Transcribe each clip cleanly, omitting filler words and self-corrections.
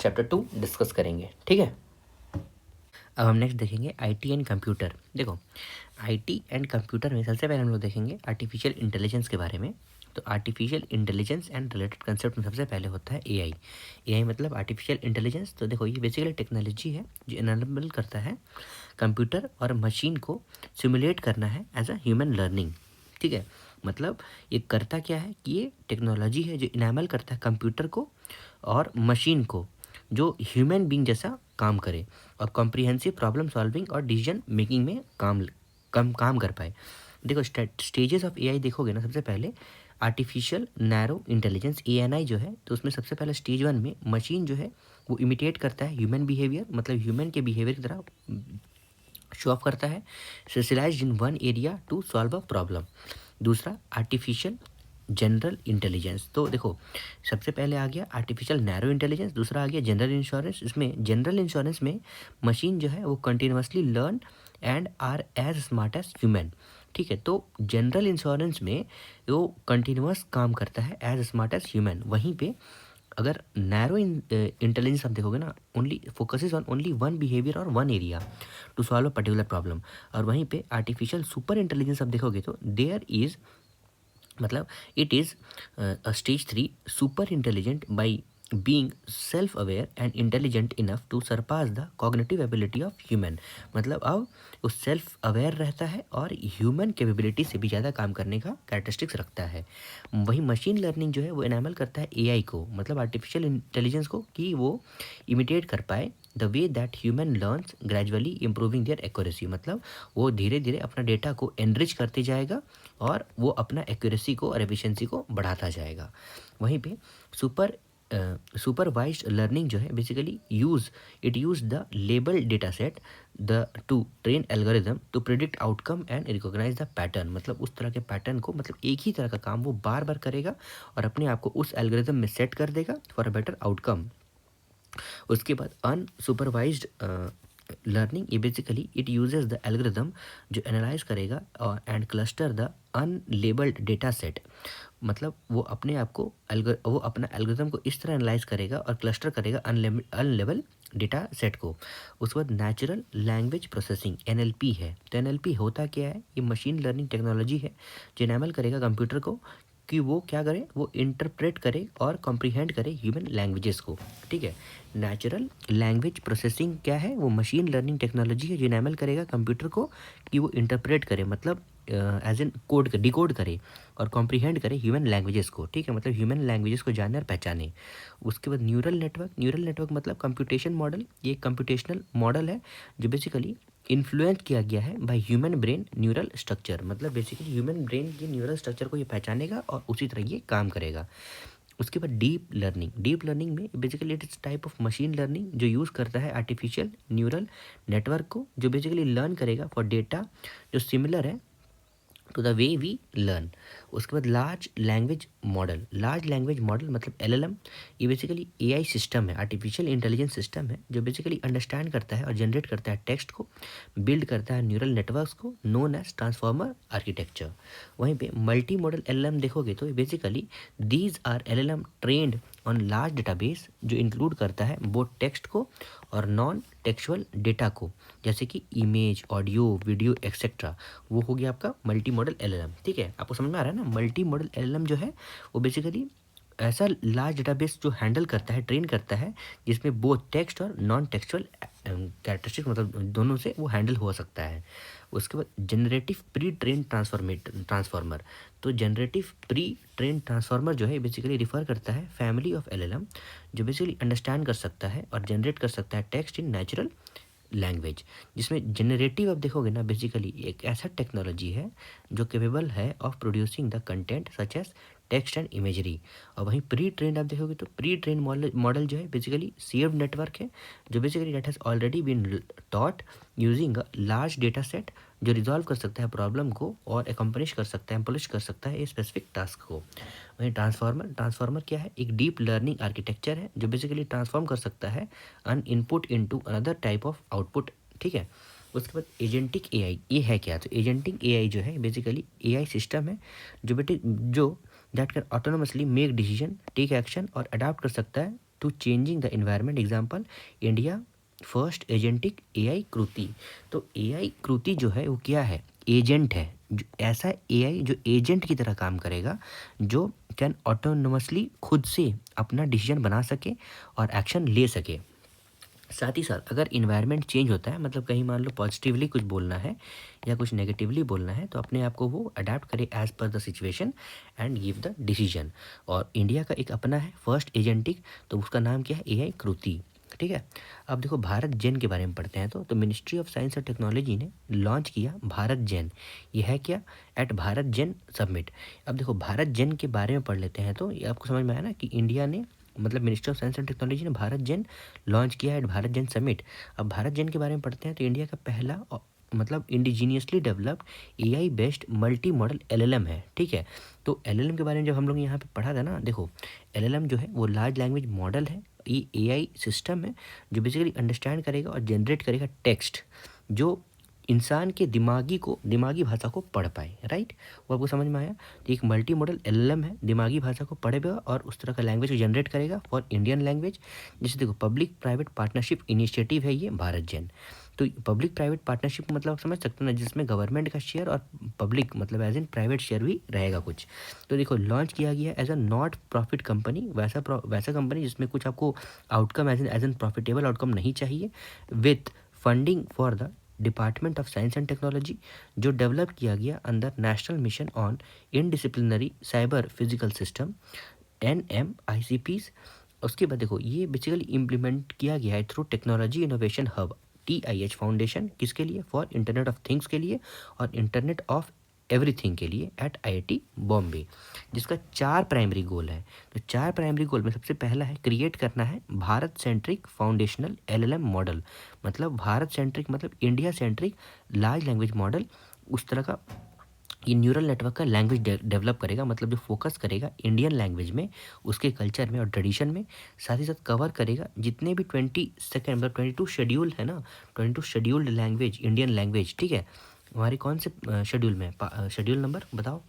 Chapter 2 discuss करेंगे, ठीक है। अब हम नेक्स्ट देखेंगे आईटी एंड कंप्यूटर। देखो, आईटी एंड कंप्यूटर में सबसे पहले हम लोग देखेंगे आर्टिफिशियल इंटेलिजेंस के बारे में। तो artificial intelligence and related concept में सबसे पहले होता है एआई। एआई मतलब आर्टिफिशियल इंटेलिजेंस। तो देखो, ये बेसिकली टेक्नोलॉजी है जो इनेबल करता है कंप्यूटर और मशीन को सिमुलेट करना है एज अ ह्यूमन लर्निंग, ठीक है। मतलब ये करता क्या है कि ये टेक्नोलॉजी है जो इनेबल करता है कंप्यूटर को और मशीन को जो ह्यूमन बीइंग जैसा काम करे और कॉम्प्रिहेंसिव प्रॉब्लम सॉल्विंग और डिसीजन मेकिंग में काम कर पाए। देखो, स्टेजेस ऑफ एआई देखोगे ना, सबसे पहले आर्टिफिशियल नैरो इंटेलिजेंस एएनआई जो है, तो उसमें सबसे पहले स्टेज 1 में मशीन जो है वो इमिटेट करता है ह्यूमन बिहेवियर, मतलब ह्यूमन के बिहेवियर की तरह शो ऑफ करता है, specialised in one area to solve a problem. दूसरा आर्टिफिशियल जनरल इंटेलिजेंस। तो देखो, सबसे पहले आ गया आर्टिफिशियल नैरो इंटेलिजेंस, दूसरा आ गया जनरल इंश्योरेंस। इसमें जनरल इंश्योरेंस में मशीन जो है वो continuously learn and are as smart as human, ठीक है। तो जनरल इंश्योरेंस में वो कंटिन्यूस काम करता है एज स्मार्ट एज ह्यूमन। वहीं पे अगर नैरो इंटेलिजेंस आप देखोगे ना, only focuses on only one behaviour और one area to solve a particular problem. और वहीं पे आर्टिफिशियल सुपर इंटेलिजेंस आप देखोगे तो देयर इज, मतलब it is a stage 3 super intelligent by being self aware and intelligent enough to surpass the cognitive ability of human. मतलब अब वो सेल्फ अवेयर रहता है और ह्यूमन कैपेबिलिटी से भी ज़्यादा काम करने का कैरेक्टरिस्टिक्स रखता है। वही मशीन लर्निंग जो है वो इनेबल करता है एआई को, मतलब आर्टिफिशियल इंटेलिजेंस को, कि वो इमिटेट कर पाए the way that human learns gradually improving there accuracy. मतलब वो धीरे धीरे अपना डेटा को एनरिच करते जाएगा और वो अपना एक्यूरेसी को और एफिशिएंसी को बढ़ाता जाएगा। वहीं पे सुपर सुपरवाइज्ड लर्निंग जो है basically use the label data set the to train algorithm to predict outcome and recognise the pattern. मतलब उस तरह के पैटर्न को, मतलब एक ही तरह का काम वो बार बार करेगा और अपने आप को उस एल्गोरिदम में सेट कर देगा फॉर अ बेटर आउटकम। उसके बाद अनसुपरवाइज्ड लर्निंग, ये basically it uses the algorithm जो एनालाइज करेगा and cluster the unlabelled data set. मतलब वो अपने आप को वो अपना एल्गोरिदम को इस तरह एनालाइज करेगा और क्लस्टर करेगा अनलेबल डेटा सेट को। उसके बाद नेचुरल लैंग्वेज प्रोसेसिंग एनएलपी है। तो एनएलपी होता क्या है? ये मशीन लर्निंग टेक्नोलॉजी है जो इनेबल करेगा कंप्यूटर को कि वो क्या करे, वो इंटरप्रेट करे और कॉम्प्रिहेंड करे ह्यूमन लैंग्वेजेस को, ठीक है। नेचुरल लैंग्वेज प्रोसेसिंग क्या है? वो मशीन लर्निंग टेक्नोलॉजी है जो इनेबल करेगा कंप्यूटर को कि वो इंटरप्रेट करे, मतलब एज एन कोड डिकोड करे और कॉम्प्रिहेंड करे ह्यूमन लैंग्वेजेस को, ठीक है। मतलब ह्यूमन लैंग्वेजेस को जाने और पहचाने। उसके बाद न्यूरल नेटवर्क मतलब कंप्यूटेशन मॉडल। ये कंप्यूटेशनल मॉडल है जो बेसिकली इन्फ्लुएंस किया गया है by human brain neural structure. मतलब बेसिकली ह्यूमन ब्रेन के न्यूरल स्ट्रक्चर को ये पहचानेगा और उसी तरह ये काम करेगा। उसके बाद डीप लर्निंग में basically it is type of machine learning जो यूज़ करता है आर्टिफिशियल न्यूरल नेटवर्क को, जो बेसिकली लर्न करेगा फॉर डेटा जो सिमिलर है to the way we learn. उसके बाद लार्ज लैंग्वेज मॉडल मतलब एलएलएम, ये बेसिकली एआई सिस्टम है, आर्टिफिशियल इंटेलिजेंस सिस्टम है जो बेसिकली अंडरस्टैंड करता है और जनरेट करता है टेक्स्ट को, बिल्ड करता है न्यूरल नेटवर्क्स को, नोन एज ट्रांसफॉर्मर आर्किटेक्चर। वहीं पे मल्टी मॉडल एलएलएम देखोगे तो basically these are LLM trained on large database जो इंक्लूड करता है बोथ टेक्स्ट को और नॉन टेक्सुअल डेटा को, जैसे कि इमेज, ऑडियो, वीडियो एक्सेट्रा। वो हो गया आपका मल्टी मॉडल एलएलएम, ठीक है। आपको समझ में आ रहा है ना? मल्टी मॉडल एलएलएम जो है वो बेसिकली ऐसा लार्ज डेटाबेस जो हैंडल करता है, ट्रेन करता है, जिसमें बोथ टेक्स्ट और नॉन टेक्सुअल कैरेक्टरिस्टिक, मतलब दोनों से वो हैंडल हो सकता है। उसके बाद जनरेटिव प्री ट्रेन ट्रांसफॉर्मर। तो जनरेटिव प्री ट्रेन ट्रांसफॉर्मर जो है बेसिकली रिफर करता है फैमिली ऑफ एलएलएम जो बेसिकली अंडरस्टैंड कर सकता है और जनरेट कर सकता है टेक्स्ट इन नेचुरल लैंग्वेज। जिसमें जनरेटिव आप देखोगे ना, बेसिकली एक ऐसा टेक्नोलॉजी है जो कैपेबल है of producing the content such as text and imagery. और वहीं प्री ट्रेंड आप देखोगे तो प्री ट्रेन मॉडल जो है बेसिकली सेव्ड नेटवर्क है जो basically that has already been taught using a large data set जो रिजॉल्व कर सकता है प्रॉब्लम को और एकम्पलिश कर सकता है, एम्पलिश कर सकता है स्पेसिफिक टास्क को। वहीं ट्रांसफॉर्मर क्या है? एक डीप लर्निंग आर्किटेक्चर है जो बेसिकली ट्रांसफॉर्म कर सकता है an input into another type of output, ठीक है। उसके बाद एजेंटिक एआई, ये है क्या? तो एजेंटिक एआई जो है बेसिकली एआई सिस्टम है जो that can autonomously make decision, take action और अडाप्ट कर सकता है to changing the environment. Example India first agentic AI Kriti. तो एआई कृति जो है वो क्या है, एजेंट है, ऐसा एआई जो एजेंट की तरह काम करेगा, जो कैन ऑटोनोमसली खुद से अपना डिसीजन बना सके और एक्शन ले सके। साथ ही साथ अगर इन्वायरमेंट चेंज होता है, मतलब कहीं मान लो पॉजिटिवली कुछ बोलना है या कुछ नेगेटिवली बोलना है, तो अपने आप को वो अडेप्ट करे as per the situation and give the decision. और इंडिया का एक अपना है फर्स्ट एजेंटिक, तो उसका नाम क्या है, एआई कृति। ठीक है। अब देखो भारत जेन के बारे में पढ़ते हैं तो मिनिस्ट्री ऑफ साइंस और टेक्नोलॉजी ने लॉन्च किया भारत जेन। ये है क्या, एट भारत जेन समिट। अब देखो भारत जेन के बारे में पढ़ लेते हैं तो ये आपको समझ में आया ना कि इंडिया ने, मतलब ministry of science and technology ने भारत जेन लॉन्च किया है भारत जेन समिट। अब भारत जेन के बारे में पढ़ते हैं तो इंडिया का पहला मतलब indigenously developed AI based multi model LLM है। ठीक है। तो एलएलएम के बारे में जब हम लोग यहाँ पे पढ़ा था ना, देखो एलएलएम जो है वो लार्ज लैंग्वेज मॉडल है, ये एआई सिस्टम है जो बेसिकली अंडरस्टैंड करेगा और जनरेट करेगा टेक्स्ट जो इंसान के दिमागी भाषा को पढ़ पाए। राइट, वो आपको समझ में आया। तो एक मल्टी मॉडल एलएलएम है, दिमागी भाषा को पढ़ेगा और उस तरह का लैंग्वेज को जनरेट करेगा फॉर इंडियन लैंग्वेज। जैसे देखो पब्लिक प्राइवेट पार्टनरशिप इनिशिएटिव है ये भारत जेन। तो पब्लिक प्राइवेट पार्टनरशिप मतलब आप समझ सकते हो ना, जिसमें गवर्नमेंट का शेयर और पब्लिक मतलब एज इन प्राइवेट शेयर भी रहेगा कुछ। तो देखो लॉन्च किया गया as a not profit company, वैसा कंपनी जिसमें कुछ आपको outcome as an profitable outcome नहीं चाहिए, with funding for the department of science and technology, जो डेवलप किया गया अंदर national mission on interdisciplinary cyber physical system NMICPs। उसके बाद देखो ये बेसिकली इम्प्लीमेंट किया गया है through technology innovation hub TIH foundation, किसके लिए, फॉर इंटरनेट ऑफ थिंग्स के लिए और इंटरनेट ऑफ एवरीथिंग के लिए एट IIT बॉम्बे, जिसका 4 प्राइमरी गोल है। तो 4 प्राइमरी गोल में सबसे पहला है क्रिएट करना है Bharat centric foundational LLM model, मतलब भारत सेंट्रिक मतलब India centric large language model, उस तरह का ये न्यूरल नेटवर्क का लैंग्वेज डेवलप करेगा, मतलब जो फोकस करेगा इंडियन लैंग्वेज में, उसके कल्चर में और ट्रेडिशन में। साथ ही साथ कवर करेगा जितने भी 22 मतलब 22 शेड्यूल है ना, 22 शेड्यूल्ड लैंग्वेज इंडियन लैंग्वेज। ठीक है, हमारे कौन से शेड्यूल में, शेड्यूल नंबर बताओ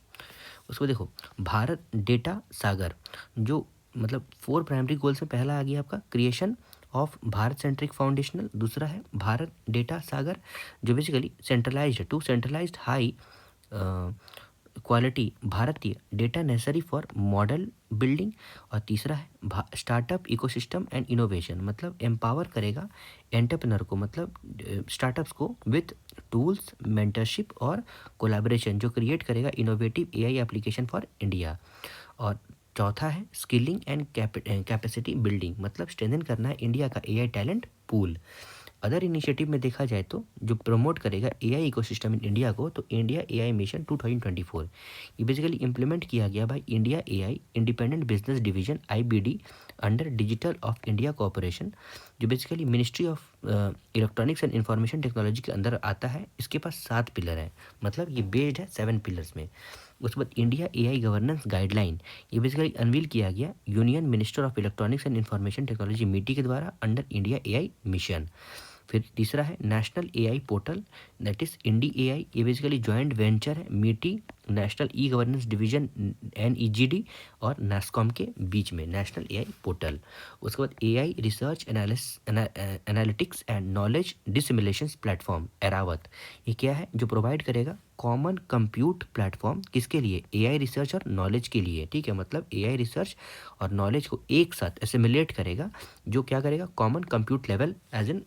उसको। देखो भारत डेटा सागर, जो मतलब 4 प्राइमरी गोल्स में पहला आ गया आपका creation of Bharat centric foundational, दूसरा है भारत डेटा सागर जो बेसिकली सेंट्रलाइज्ड है टू सेंट्रलाइज्ड हाई क्वालिटी भारतीय data necessary for model building, और तीसरा है स्टार्टअप इकोसिस्टम एंड इनोवेशन, मतलब एम्पावर करेगा एंटरप्रेन्योर को, मतलब स्टार्टअप्स को विथ टूल्स मेंटरशिप और कोलैबोरेशन, जो क्रिएट करेगा innovative AI application for India. और चौथा है स्किलिंग एंड कैपेसिटी बिल्डिंग, मतलब स्ट्रेंथन करना है इंडिया का AI talent pool. Other initiative में देखा जाए तो जो प्रमोट करेगा एआई इकोसिस्टम इन इंडिया को, तो इंडिया एआई मिशन 2024, ये बेसिकली इंप्लीमेंट किया गया भाई India AI independent business division IBD under digital of India corporation, जो basically ministry of electronics and information technology के अंदर आता है। इसके पास 7 पिलर है, मतलब ये बेस्ड है 7 पिलर्स में। उसके बाद इंडिया एआई गवर्नेंस गाइडलाइन, ये बेसिकली अनवील किया गया union minister of electronics and information technology MITI के द्वारा अंडर इंडिया एआई मिशन। फिर तीसरा है national AI portal, that is India AI, ये बेसिकली जॉइंट वेंचर है MITI national e governance division NEGD और नास्कॉम के बीच में नेशनल एआई पोर्टल। उसके बाद AI research analytics and knowledge dissemination platform Airawat, ये क्या है, जो प्रोवाइड करेगा कॉमन कंप्यूट प्लेटफॉर्म, किसके लिए, एआई रिसर्च और नॉलेज के लिए। ठीक है, मतलब एआई रिसर्च और नॉलेज को एक साथ एसिमुलेट करेगा, जो क्या करेगा common compute level as in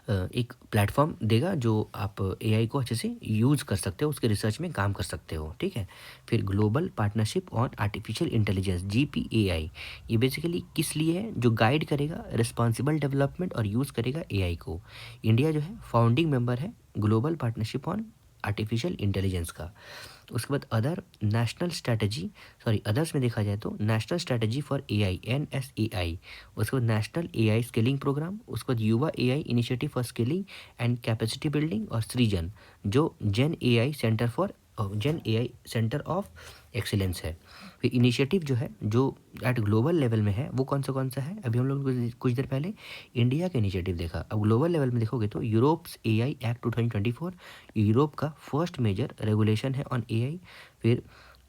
एक प्लेटफॉर्म देगा, जो आप एआई को अच्छे से यूज़ कर सकते हो, उसके रिसर्च में काम कर सकते हो। ठीक है। फिर global partnership on artificial intelligence GPAI, ये बेसिकली किस लिए है, जो गाइड करेगा रिस्पॉन्सिबल डेवलपमेंट और यूज़ करेगा एआई को। इंडिया जो है फाउंडिंग मेंबर है global partnership on artificial intelligence का। उसके बाद other national strategy, sorry others में देखा जाए तो national strategy for AI NSAI, उसके बाद नेशनल एआई स्किलिंग प्रोग्राम, उसके बाद युवा AI initiative for skilling and capacity building, और सृजन जो जेन एआई सेंटर ऑफ एक्सीलेंस है। फिर इनिशिएटिव जो है जो एट ग्लोबल लेवल में है वो कौन सा है, अभी हम लोग कुछ देर पहले इंडिया का इनिशिएटिव देखा। अब ग्लोबल लेवल में देखोगे तो यूरोप्स एआई एक्ट 2024, यूरोप का फर्स्ट मेजर रेगुलेशन है ऑन एआई। फिर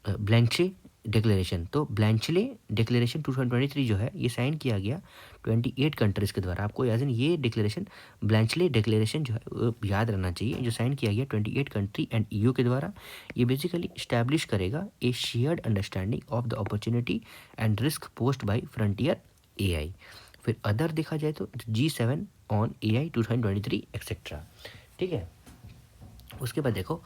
ब्लैंकशे डिक्लेरेशन, तो ब्लैंचले डिक्लेरेशन 2023 जो है ये साइन किया गया 28 कंट्रीज़ के द्वारा। आपको याद है ये डिक्लेरेशन, ब्लैंचले डिक्लेरेशन जो है वो याद रहना चाहिए, जो साइन किया गया 28 कंट्री एंड ईयू के द्वारा। ये बेसिकली इस्टेब्लिश करेगा a shared understanding of the opportunity and risk posed by frontier AI. फिर अदर देखा जाए तो G7 ऑन एआई 2023 एक्सेट्रा, ठीक है। उसके बाद देखो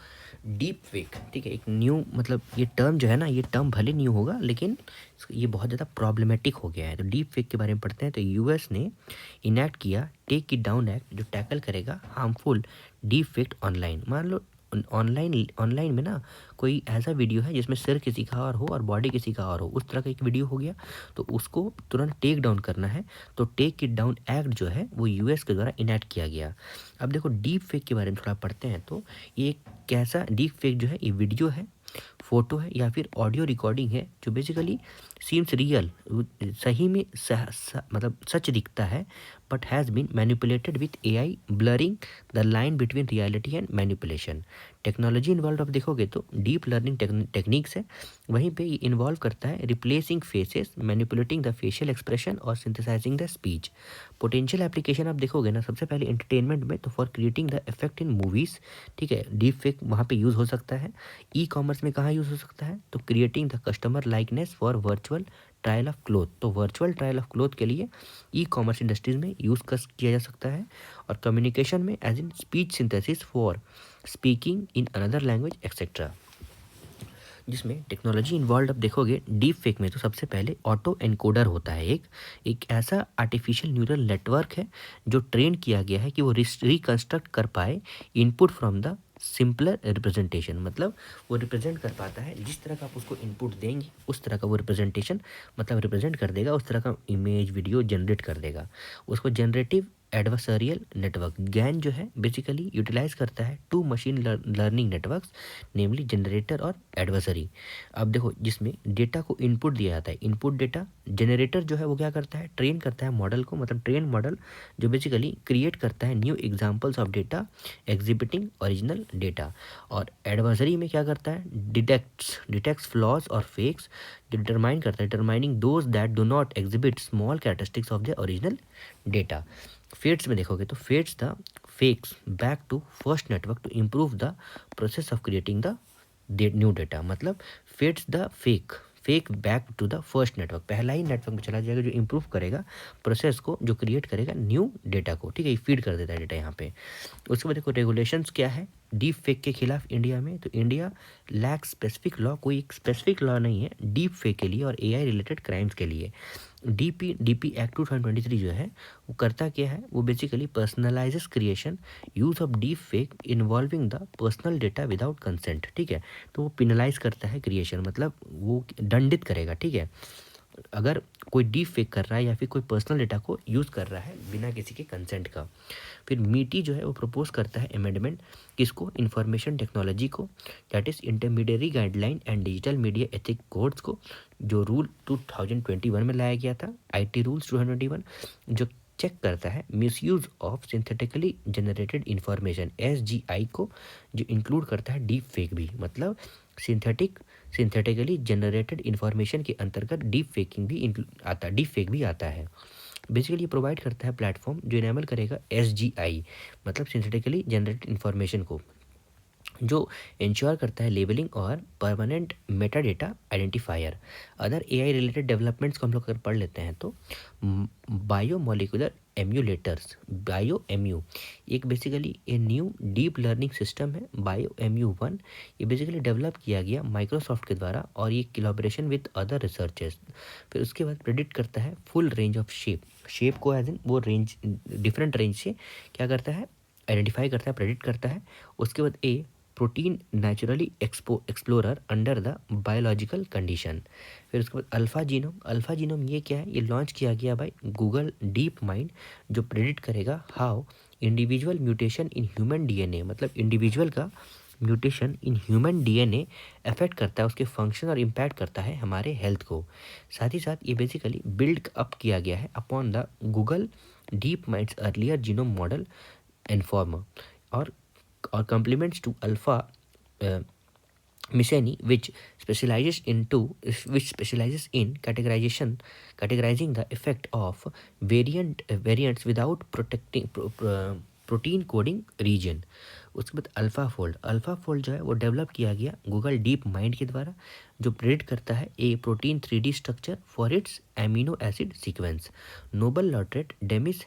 डीप फेक, ठीक है, एक न्यू, मतलब ये टर्म जो है ना, ये टर्म भले न्यू होगा लेकिन ये बहुत ज़्यादा प्रॉब्लमेटिक हो गया है। तो डीप फेक के बारे में पढ़ते हैं। तो यूएस ने इनैक्ट किया टेक इट डाउन एक्ट, जो टैकल करेगा हार्मफुल डीप फेक ऑनलाइन। मान लो ऑनलाइन में ना कोई ऐसा वीडियो है जिसमें सिर किसी का और हो और बॉडी किसी का और हो, उस तरह का एक वीडियो हो गया, तो उसको तुरंत टेक डाउन करना है। तो टेक इट डाउन एक्ट जो है वो यूएस के द्वारा इनैक्ट किया गया। अब देखो डीप फेक के बारे में थोड़ा पढ़ते हैं। तो ये एक कैसा डीप फेक जो है, ये वीडियो है, फोटो है या फिर ऑडियो रिकॉर्डिंग है जो बेसिकली सीम्स रियल, सही में मतलब सच दिखता है, but has been manipulated with AI blurring the line between reality and manipulation. Technology involve आप देखोगे तो डीप लर्निंग टेक्निक्स है, वहीं पे ये इन्वॉल्व करता है replacing faces, manipulating the facial expression और synthesising the speech. Potential application आप देखोगे ना, सबसे पहले एंटरटेनमेंट में, तो for creating the effect in movies, ठीक है, डीप फेक वहाँ पे यूज़ हो सकता है। ई कॉमर्स में कहाँ यूज़ हो सकता है, तो creating the customer likeness for virtual trial of cloth, तो वर्चुअल ट्रायल ऑफ क्लोथ के लिए ई कॉमर्स इंडस्ट्रीज में यूज़ किया जा सकता है। और कम्युनिकेशन में as in speech synthesis for speaking in another language etcetera. जिसमें टेक्नोलॉजी इन्वॉल्व आप देखोगे डीप फेक में, तो सबसे पहले ऑटो एनकोडर होता है, एक ऐसा आर्टिफिशियल न्यूरल नेटवर्क है जो ट्रेन किया गया है कि वो रिकंस्ट्रक्ट कर पाए input from the simpler representation, मतलब वो रिप्रेजेंट कर पाता है जिस तरह का आप उसको इनपुट देंगे उस तरह का वो रिप्रेजेंटेशन, मतलब रिप्रेजेंट कर देगा, उस तरह का इमेज वीडियो जनरेट कर देगा। उसको जनरेटिव एडवर्सरियल नेटवर्क गैन जो है बेसिकली यूटिलाइज करता है two machine learning networks, namely generator और एडवर्सरी। अब देखो जिसमें डेटा को इनपुट दिया जाता है, इनपुट डेटा, जनरेटर जो है वो क्या करता है, ट्रेन करता है मॉडल को, मतलब ट्रेन मॉडल जो बेसिकली क्रिएट करता है new examples of data exhibiting original data. और एडवर्सरी में क्या करता है, डिटेक्ट्स फ्लॉज और फेक्स, जो डिटरमाइन करता है, determining those that do not exhibit small characteristics of the original data. Feeds में देखोगे तो feeds the fakes back to first network to improve the process of creating the new data, मतलब feeds the fake back to the first network, पहला ही network में चला जाएगा जो improve करेगा प्रोसेस को, जो क्रिएट करेगा न्यू डेटा को, ठीक है, ये फीड कर देता है डेटा यहाँ पे। उसके बाद देखो रेगुलेशंस क्या है डीप फेक के खिलाफ इंडिया में, तो इंडिया लैक स्पेसिफिक लॉ, कोई एक स्पेसिफिक लॉ नहीं है डीप फेक के लिए और एआई रिलेटेड क्राइम्स के लिए। डीपी एक्ट 2023 जो है वो करता क्या है, वो basically personalises creation use of deep fake involving the personal data without consent, ठीक है, तो वो पिनलाइज करता है क्रिएशन, मतलब वो दंडित करेगा, ठीक है, अगर कोई डीप फेक कर रहा है या फिर कोई पर्सनल डेटा को यूज़ कर रहा है बिना किसी के कंसेंट का। फिर मीटी जो है वो प्रपोज करता है अमेंडमेंट किसको, इंफॉर्मेशन टेक्नोलॉजी को, that is intermediary guideline and digital media ethic codes को, जो रूल 2021 में लाया गया था, आईटी रूल्स 2021, जो चेक करता है misuse of synthetically generated information SGI को, जो इंक्लूड करता है डीप फेक भी, मतलब सिंथेटिकली जनरेटेड इंफॉर्मेशन के अंतर्गत डीप फेक भी आता है। बेसिकली ये प्रोवाइड करता है प्लेटफॉर्म जो इनेबल करेगा एसजीआई, मतलब सिंथेटिकली जनरेटेड इंफॉर्मेशन को, जो इंश्योर करता है लेबलिंग और permanent Meta data identifier. Other AI related developments को हम लोग अगर पढ़ लेते हैं तो बायोमोलिकुलर एम्यूलेटर्स, बायो एम्यू एक basically a new deep learning system है, बायो एम्यू 1, ये बेसिकली डेवलप किया गया माइक्रोसॉफ्ट के द्वारा और ये कोलैबोरेशन विद अदर रिसर्चर्स। फिर उसके बाद प्रेडिक्ट करता है फुल रेंज ऑफ शेप को, एज इन वो रेंज डिफरेंट रेंज से क्या करता है, आइडेंटिफाई करता है, प्रेडिक्ट करता है। उसके बाद protein naturally explorer under the biological condition. फिर उसके बाद अल्फ़ा जीनोम ये क्या है, ये लॉन्च किया गया बाय गूगल डीप माइंड, जो प्रेडिक्ट करेगा how individual mutation in human DNA, मतलब इंडिविजुअल का mutation in human DNA affect करता है उसके फंक्शन और इम्पैक्ट करता है हमारे हेल्थ को। साथ ही साथ ये बेसिकली बिल्ड अप किया गया है upon the Google deep minds earlier genome model informer और complements to alpha Miscellany, which specializes in categorizing the effect of variants without protecting protein coding region. उसके बाद अल्फ़ा फोल्ड जो है वो develop किया गया गूगल डीप माइंड के द्वारा, जो प्रेडिक्ट करता है a protein 3D structure for its amino acid sequence. Nobel laureate Demis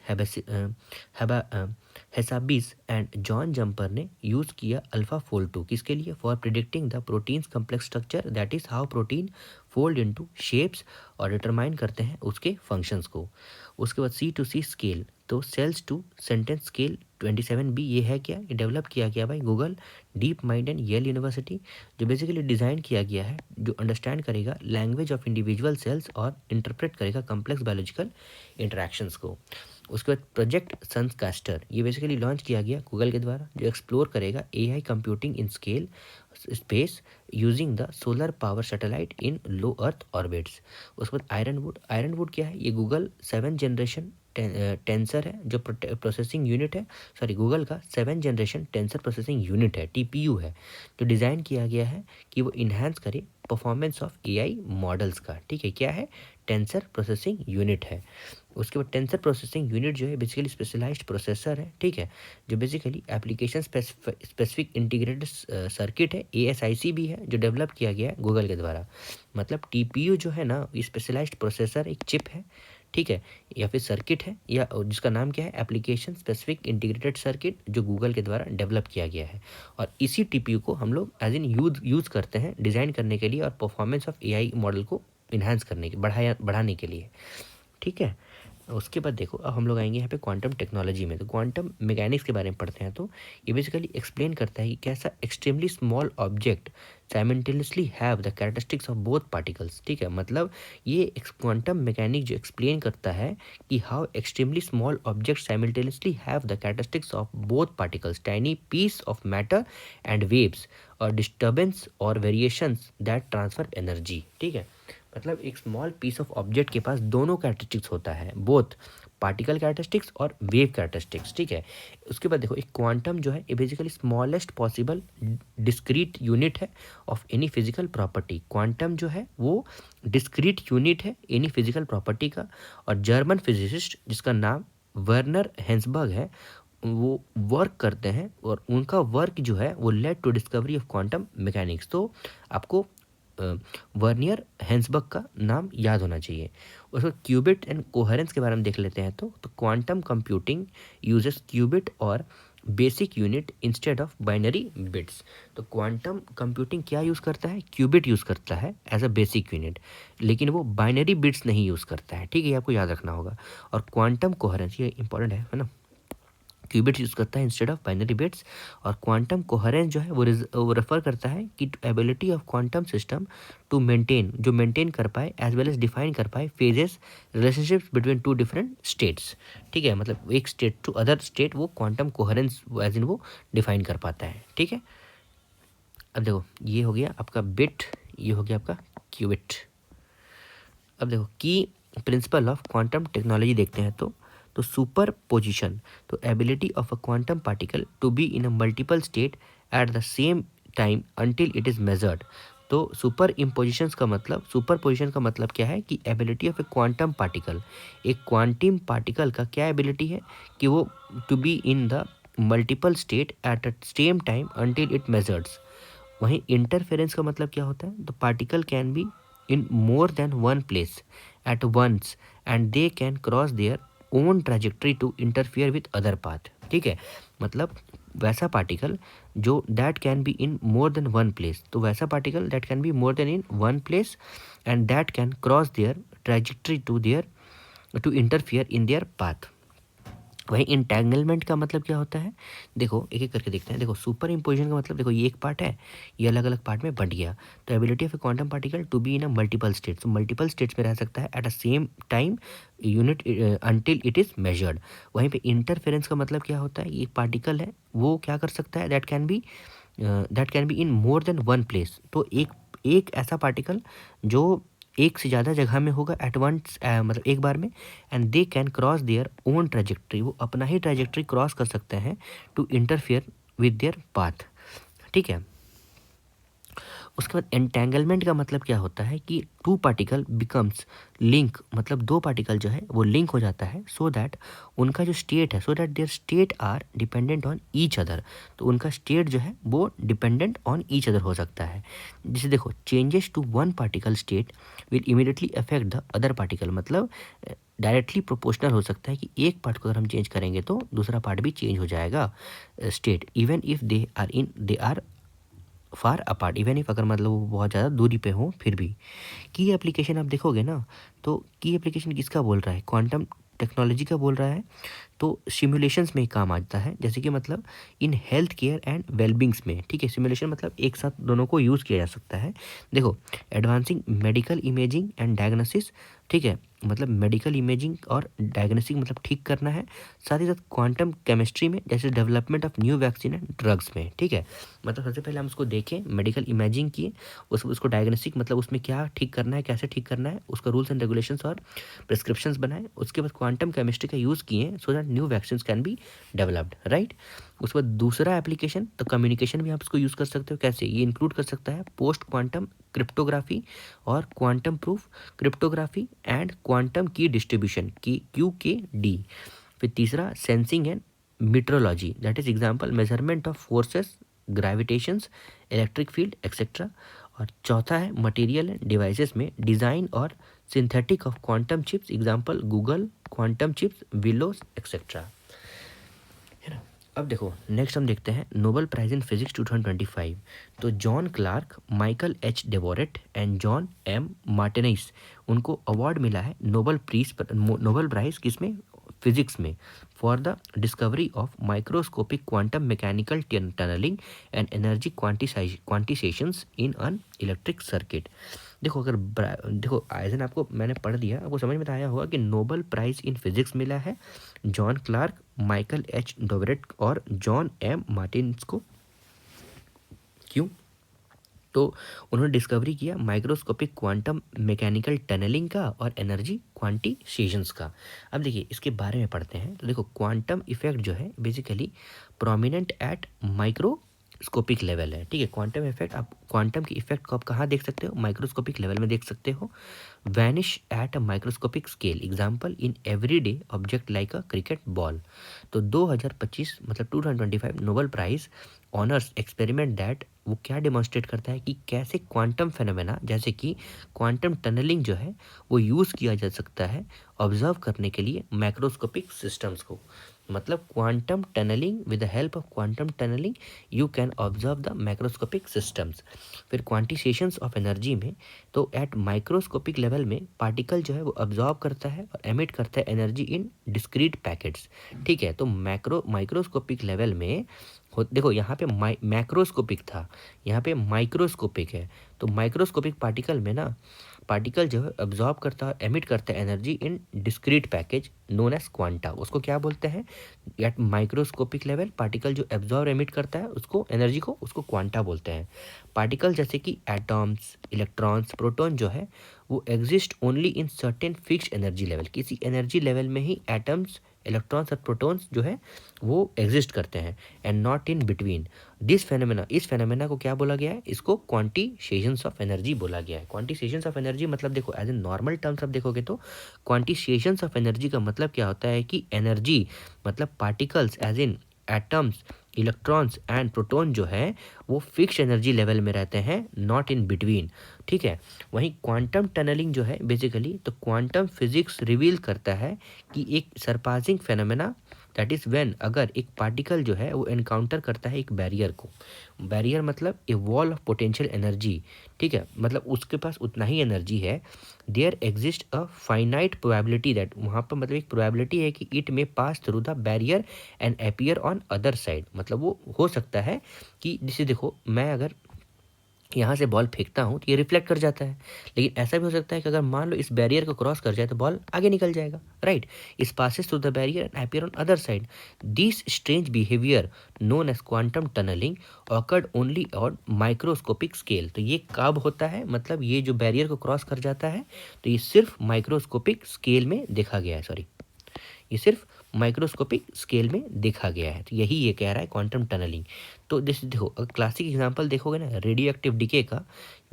Hassabis and John Jumper ने यूज़ किया अल्फ़ा फोल्ड 2 किसके लिए? For predicting the proteins complex structure, that is how protein fold into shapes, और determine करते हैं उसके functions को। उसके बाद C2C स्केल, तो sales two sentence scale 27B ये है क्या? ये डेवलप किया गया भाई Google DeepMind and Yale University, जो बेसिकली डिज़ाइन किया गया है, जो अंडरस्टैंड करेगा लैंग्वेज ऑफ इंडिविजुअल सेल्स और इंटरप्रेट करेगा कम्प्लेक्स बायोलॉजिकल इंटरेक्शंस को। उसके बाद प्रोजेक्ट सनकास्टर, ये बेसिकली लॉन्च किया गया गूगल के द्वारा, जो एक्सप्लोर करेगा AI computing in scale space using the solar power satellite in low earth orbits. उसके बाद आयरनवुड क्या है? ये गूगल 7th जनरेशन टेंसर है, जो प्रोसेसिंग यूनिट है, सॉरी गूगल का 7th generation tensor processing unit है, TPU है, जो डिज़ाइन किया गया है कि वो इन्हांस करे परफॉर्मेंस ऑफ AI मॉडल्स का। ठीक है, क्या है? टेंसर प्रोसेसिंग यूनिट है। उसके बाद टेंसर प्रोसेसिंग यूनिट जो है बेसिकली स्पेशलाइज्ड प्रोसेसर है, ठीक है, जो basically application specific integrated circuit है, ASIC भी है, जो डेवलप किया गया है गूगल के द्वारा। मतलब TPU जो है ना, ये स्पेशलाइज्ड प्रोसेसर एक चिप है, ठीक है, या फिर सर्किट है, या जिसका नाम क्या है? एप्लीकेशन स्पेसिफिक इंटीग्रेटेड सर्किट, जो गूगल के द्वारा डेवलप किया गया है। और इसी TPU को हम लोग एज इन यूज़ करते हैं डिज़ाइन करने के लिए और परफॉर्मेंस ऑफ AI मॉडल को इन्हांस करने के बढ़ाने के लिए। ठीक है, उसके बाद देखो अब हम लोग आएंगे यहाँ पे क्वांटम टेक्नोलॉजी में। तो क्वांटम मैकेनिक्स के बारे में पढ़ते हैं। तो ये बेसिकली एक्सप्लेन करता है कि कैसा extremely small object simultaneously have the characteristics of both particles. ठीक है, मतलब ये क्वांटम मैकेनिक जो एक्सप्लेन करता है कि how extremely small object simultaneously have the characteristics of both particles, tiny piece of matter and waves, और डिस्टर्बेंस और वेरिएशंस दैट ट्रांसफर एनर्जी। ठीक है, मतलब एक स्मॉल पीस ऑफ ऑब्जेक्ट के पास दोनों कैरेक्टरिस्टिक्स होता है, बोथ पार्टिकल कैरेक्टरिस्टिक्स और वेव कैरेक्टरिस्टिक्स। ठीक है, उसके बाद देखो एक क्वांटम जो है ये बेसिकली स्मॉलेस्ट पॉसिबल डिस्क्रीट यूनिट है of any physical property. Quantum जो है वो डिस्क्रीट यूनिट है एनी फिजिकल प्रॉपर्टी का। और जर्मन फिजिसिस्ट जिसका नाम वर्नर हेंसबर्ग है, वो वर्क करते हैं, और उनका वर्क जो है वो led to discovery of quantum mechanics. तो आपको वर्नियर हेंसबर्ग का नाम याद होना चाहिए। उसको क्यूबिट एंड कोहेरेंस के बारे में देख लेते हैं। तो क्वांटम कंप्यूटिंग यूजेस क्यूबिट और basic unit instead of binary bits. तो क्वांटम कंप्यूटिंग क्या यूज़ करता है? क्यूबिट यूज़ करता है एज अ बेसिक यूनिट, लेकिन वो बाइनरी बिट्स नहीं यूज़ करता है। ठीक है, ये आपको याद रखना होगा। और क्वांटम कोहेरेंस ये इंपॉर्टेंट है ना, क्यूबिट यूज़ करता है इंस्टेड ऑफ बाइनरी बिट्स। और क्वांटम कोहेरेंस जो है वो रेफर करता है कि ability of quantum system to maintain कर पाए एज वेल एज डिफाइन कर पाए phases relationships between two different states. ठीक है, मतलब एक स्टेट टू अदर स्टेट वो क्वांटम कोहेरेंस एज इन वो डिफाइन कर पाता है। ठीक है, अब देखो ये हो गया आपका बिट, ये हो गया आपका क्यूबिट। अब देखो की प्रिंसिपल ऑफ क्वांटम टेक्नोलॉजी देखते हैं। तो सुपर पोजिशन, तो ability of a quantum particle to be in a multiple state at the same time until it is measured. तो सुपर पोजिशन का मतलब क्या है? कि ability of a quantum particle, एक क्वांटम पार्टिकल का क्या एबिलिटी है कि वो to be in the multiple state at the same time until it measures. वहीं इंटरफेरेंस का मतलब क्या होता है? The particle can be in more than one place at once and they can cross their own trajectory to interfere with other path. ठीक है, मतलब वैसा पार्टिकल जो that can be in more than one place, तो वैसा particle that can be more than in one place and that can cross their trajectory to interfere in their path. वहीं entanglement का मतलब क्या होता है? देखो एक एक करके देखते हैं। देखो सुपर इम्पोजिशन का मतलब, देखो ये एक पार्ट है, ये अलग अलग पार्ट में बंट गया। तो ability of a quantum particle to be in a multiple states, तो मल्टीपल स्टेट्स में रह सकता है at a same time unit until it is measured. वहीं पे इंटरफेरेंस का मतलब क्या होता है? ये पार्टिकल है वो क्या कर सकता है? That can be in more than one place. तो एक ऐसा पार्टिकल जो एक से ज़्यादा जगह में होगा एट वंस, मतलब एक बार में, and they can cross their own trajectory, वो अपना ही ट्रैजेक्टरी क्रॉस कर सकते हैं to interfere with their path. ठीक है, उसके बाद एंटेंगलमेंट का मतलब क्या होता है कि टू पार्टिकल बिकम्स लिंक, मतलब दो पार्टिकल जो है वो लिंक हो जाता है सो दैट उनका जो स्टेट है, so that their state are dependent on each other. तो उनका स्टेट जो है वो डिपेंडेंट ऑन ईच अदर हो सकता है। जैसे देखो, changes to one particle state will immediately affect the other particle, मतलब डायरेक्टली प्रोपोर्शनल हो सकता है कि एक पार्ट को अगर हम चेंज करेंगे तो दूसरा पार्ट भी चेंज हो जाएगा state, even if they are far apart, even if अगर मतलब वो बहुत ज़्यादा दूरी पे हो फिर भी। की एप्लीकेशन आप देखोगे ना, तो की एप्लीकेशन किसका बोल रहा है, क्वांटम टेक्नोलॉजी का बोल रहा है। तो सिमुलेशंस में ही काम आता है, जैसे कि मतलब इन हेल्थ केयर एंड वेलबिंग्स में, ठीक है। सिमुलेशन मतलब एक साथ दोनों को यूज़ किया जा सकता है। देखो, advancing medical imaging and diagnosis, ठीक है, मतलब मेडिकल इमेजिंग और डायग्नोसिस मतलब ठीक करना है, साथ ही साथ क्वांटम केमिस्ट्री में, जैसे development of new vaccine and drugs में, ठीक है। मतलब सबसे पहले हम उसको देखें, मेडिकल इमेजिंग किए, उसको डायग्नोस्टिक मतलब उसमें क्या ठीक करना है, कैसे ठीक करना है, उसका रूल्स एंड रेगुलेशंस और प्रिस्क्रिप्शंस बनाए। उसके बाद क्वांटम केमिस्ट्री का यूज़ किए so that new vaccines can be developed, right. उसके बाद दूसरा एप्लीकेशन, तो कम्युनिकेशन भी आप इसको यूज़ कर सकते हो। कैसे? ये इंक्लूड कर सकता है पोस्ट क्वांटम क्रिप्टोग्राफी और quantum proof cryptography and quantum key distribution की QKD। फिर तीसरा sensing and metrology, that is example measurement of forces, gravitations, electric field etcetera. और चौथा है मटेरियल एंड डिवाइसेस में डिज़ाइन और synthetic of quantum chips, example Google quantum chips, Willows etcetera, है ना। अब देखो, नेक्स्ट हम देखते हैं नोबेल प्राइज इन फिजिक्स 2025। तो John Clarke, Michael H. Devoret and John M. Martinis, उनको अवार्ड मिला है नोबेल प्राइज किसमें, फिजिक्स में, for the discovery of microscopic quantum mechanical tunnelling and energy quantisations in an electric circuit. देखो, अगर देखो आयजन आपको मैंने पढ़ दिया, आपको समझ में तो आया होगा कि नोबेल प्राइज इन फिजिक्स मिला है जॉन क्लार्क, माइकल H. डेवोरेट और जॉन M. मार्टिन्स को। क्यों? तो उन्होंने डिस्कवरी किया माइक्रोस्कोपिक क्वांटम मैकेनिकल टनलिंग का और एनर्जी क्वांटिसेशंस का। अब देखिए इसके बारे में पढ़ते हैं। तो देखो, क्वांटम इफेक्ट जो है basically prominent at microscopic level है, ठीक है। क्वांटम इफेक्ट, आप क्वांटम की इफेक्ट को आप कहाँ देख सकते हो, माइक्रोस्कोपिक लेवल में देख सकते हो। Vanish at a microscopic scale, example in everyday object like a cricket ball. तो 2025 मतलब 2025 Nobel prize honours experiment that, वो क्या डेमोन्स्ट्रेट करता है कि कैसे क्वांटम फेनोमेना जैसे कि क्वांटम टनलिंग जो है वो यूज़ किया जा सकता है ऑब्जर्व करने के लिए मैक्रोस्कोपिक सिस्टम्स को। मतलब quantum tunnelling, with the help of quantum tunnelling you can observe the macroscopic systems. फिर क्वांटिसेशंस ऑफ एनर्जी में, तो एट माइक्रोस्कोपिक लेवल में पार्टिकल जो है वो ऑब्जॉर्व करता है और एमिट करता है एनर्जी इन डिस्क्रीट पैकेट्स, ठीक है। तो माइक्रोस्कोपिक लेवल में देखो यहाँ पे मैक्रोस्कोपिक था, यहाँ पे माइक्रोस्कोपिक है। तो माइक्रोस्कोपिक पार्टिकल में ना, पार्टिकल जो है अब्जॉर्ब करता है, एमिट करता है energy in discrete package known as quanta. उसको क्या बोलते हैं? एट माइक्रोस्कोपिक लेवल पार्टिकल जो एब्जॉर्ब एमिट करता है उसको एनर्जी को, उसको क्वांटा बोलते हैं। पार्टिकल जैसे कि एटॉम्स, इलेक्ट्रॉन्स, प्रोटॉन जो है वो exist only in certain fixed energy level, किसी एनर्जी लेवल में ही एटम्स, इलेक्ट्रॉन्स और प्रोटॉन्स जो है वो एग्जिस्ट करते हैं, and not in between this phenomena. इस फेनोमेना को क्या बोला गया है? इसको क्वांटिसेशंस ऑफ एनर्जी बोला गया है। क्वांटिसेशंस ऑफ एनर्जी मतलब देखो एज ए नॉर्मल टर्म्स आप देखोगे तो क्वांटिसेशंस ऑफ एनर्जी का मतलब क्या होता है कि एनर्जी मतलब particles as in atoms, electrons and proton जो है वो फिक्स एनर्जी लेवल में रहते हैं, नॉट इन बिटवीन, ठीक है। वहीं क्वांटम टनलिंग जो है बेसिकली, तो क्वांटम फिजिक्स रिवील करता है कि एक surpassing phenomena, that is when अगर एक पार्टिकल जो है वो एनकाउंटर करता है एक बैरियर को। बैरियर मतलब a wall of potential energy, ठीक है, मतलब उसके पास उतना ही एनर्जी है। There exist a finite probability that, वहाँ पर मतलब एक प्रोबेबिलिटी है कि it may pass through the barrier and appear on other side. मतलब वो हो सकता है कि जैसे देखो, मैं अगर यहाँ से बॉल फेंकता हूँ तो ये रिफ्लेक्ट कर जाता है, लेकिन ऐसा भी हो सकता है कि अगर मान लो इस बैरियर को क्रॉस कर जाए तो बॉल आगे निकल जाएगा, right. Is passes through the barrier and appear on other side. This strange behaviour known as quantum tunnelling occurred only on microscopic scale. तो ये कब होता है? मतलब ये जो बैरियर को क्रॉस कर जाता है तो ये सिर्फ माइक्रोस्कोपिक स्केल में देखा गया है, सॉरी, ये सिर्फ माइक्रोस्कोपिक स्केल में देखा गया है। तो यही ये कह रहा है क्वांटम टनलिंग। तो जैसे देखो अगर क्लासिक एग्जांपल देखोगे ना रेडियो एक्टिव डिके का,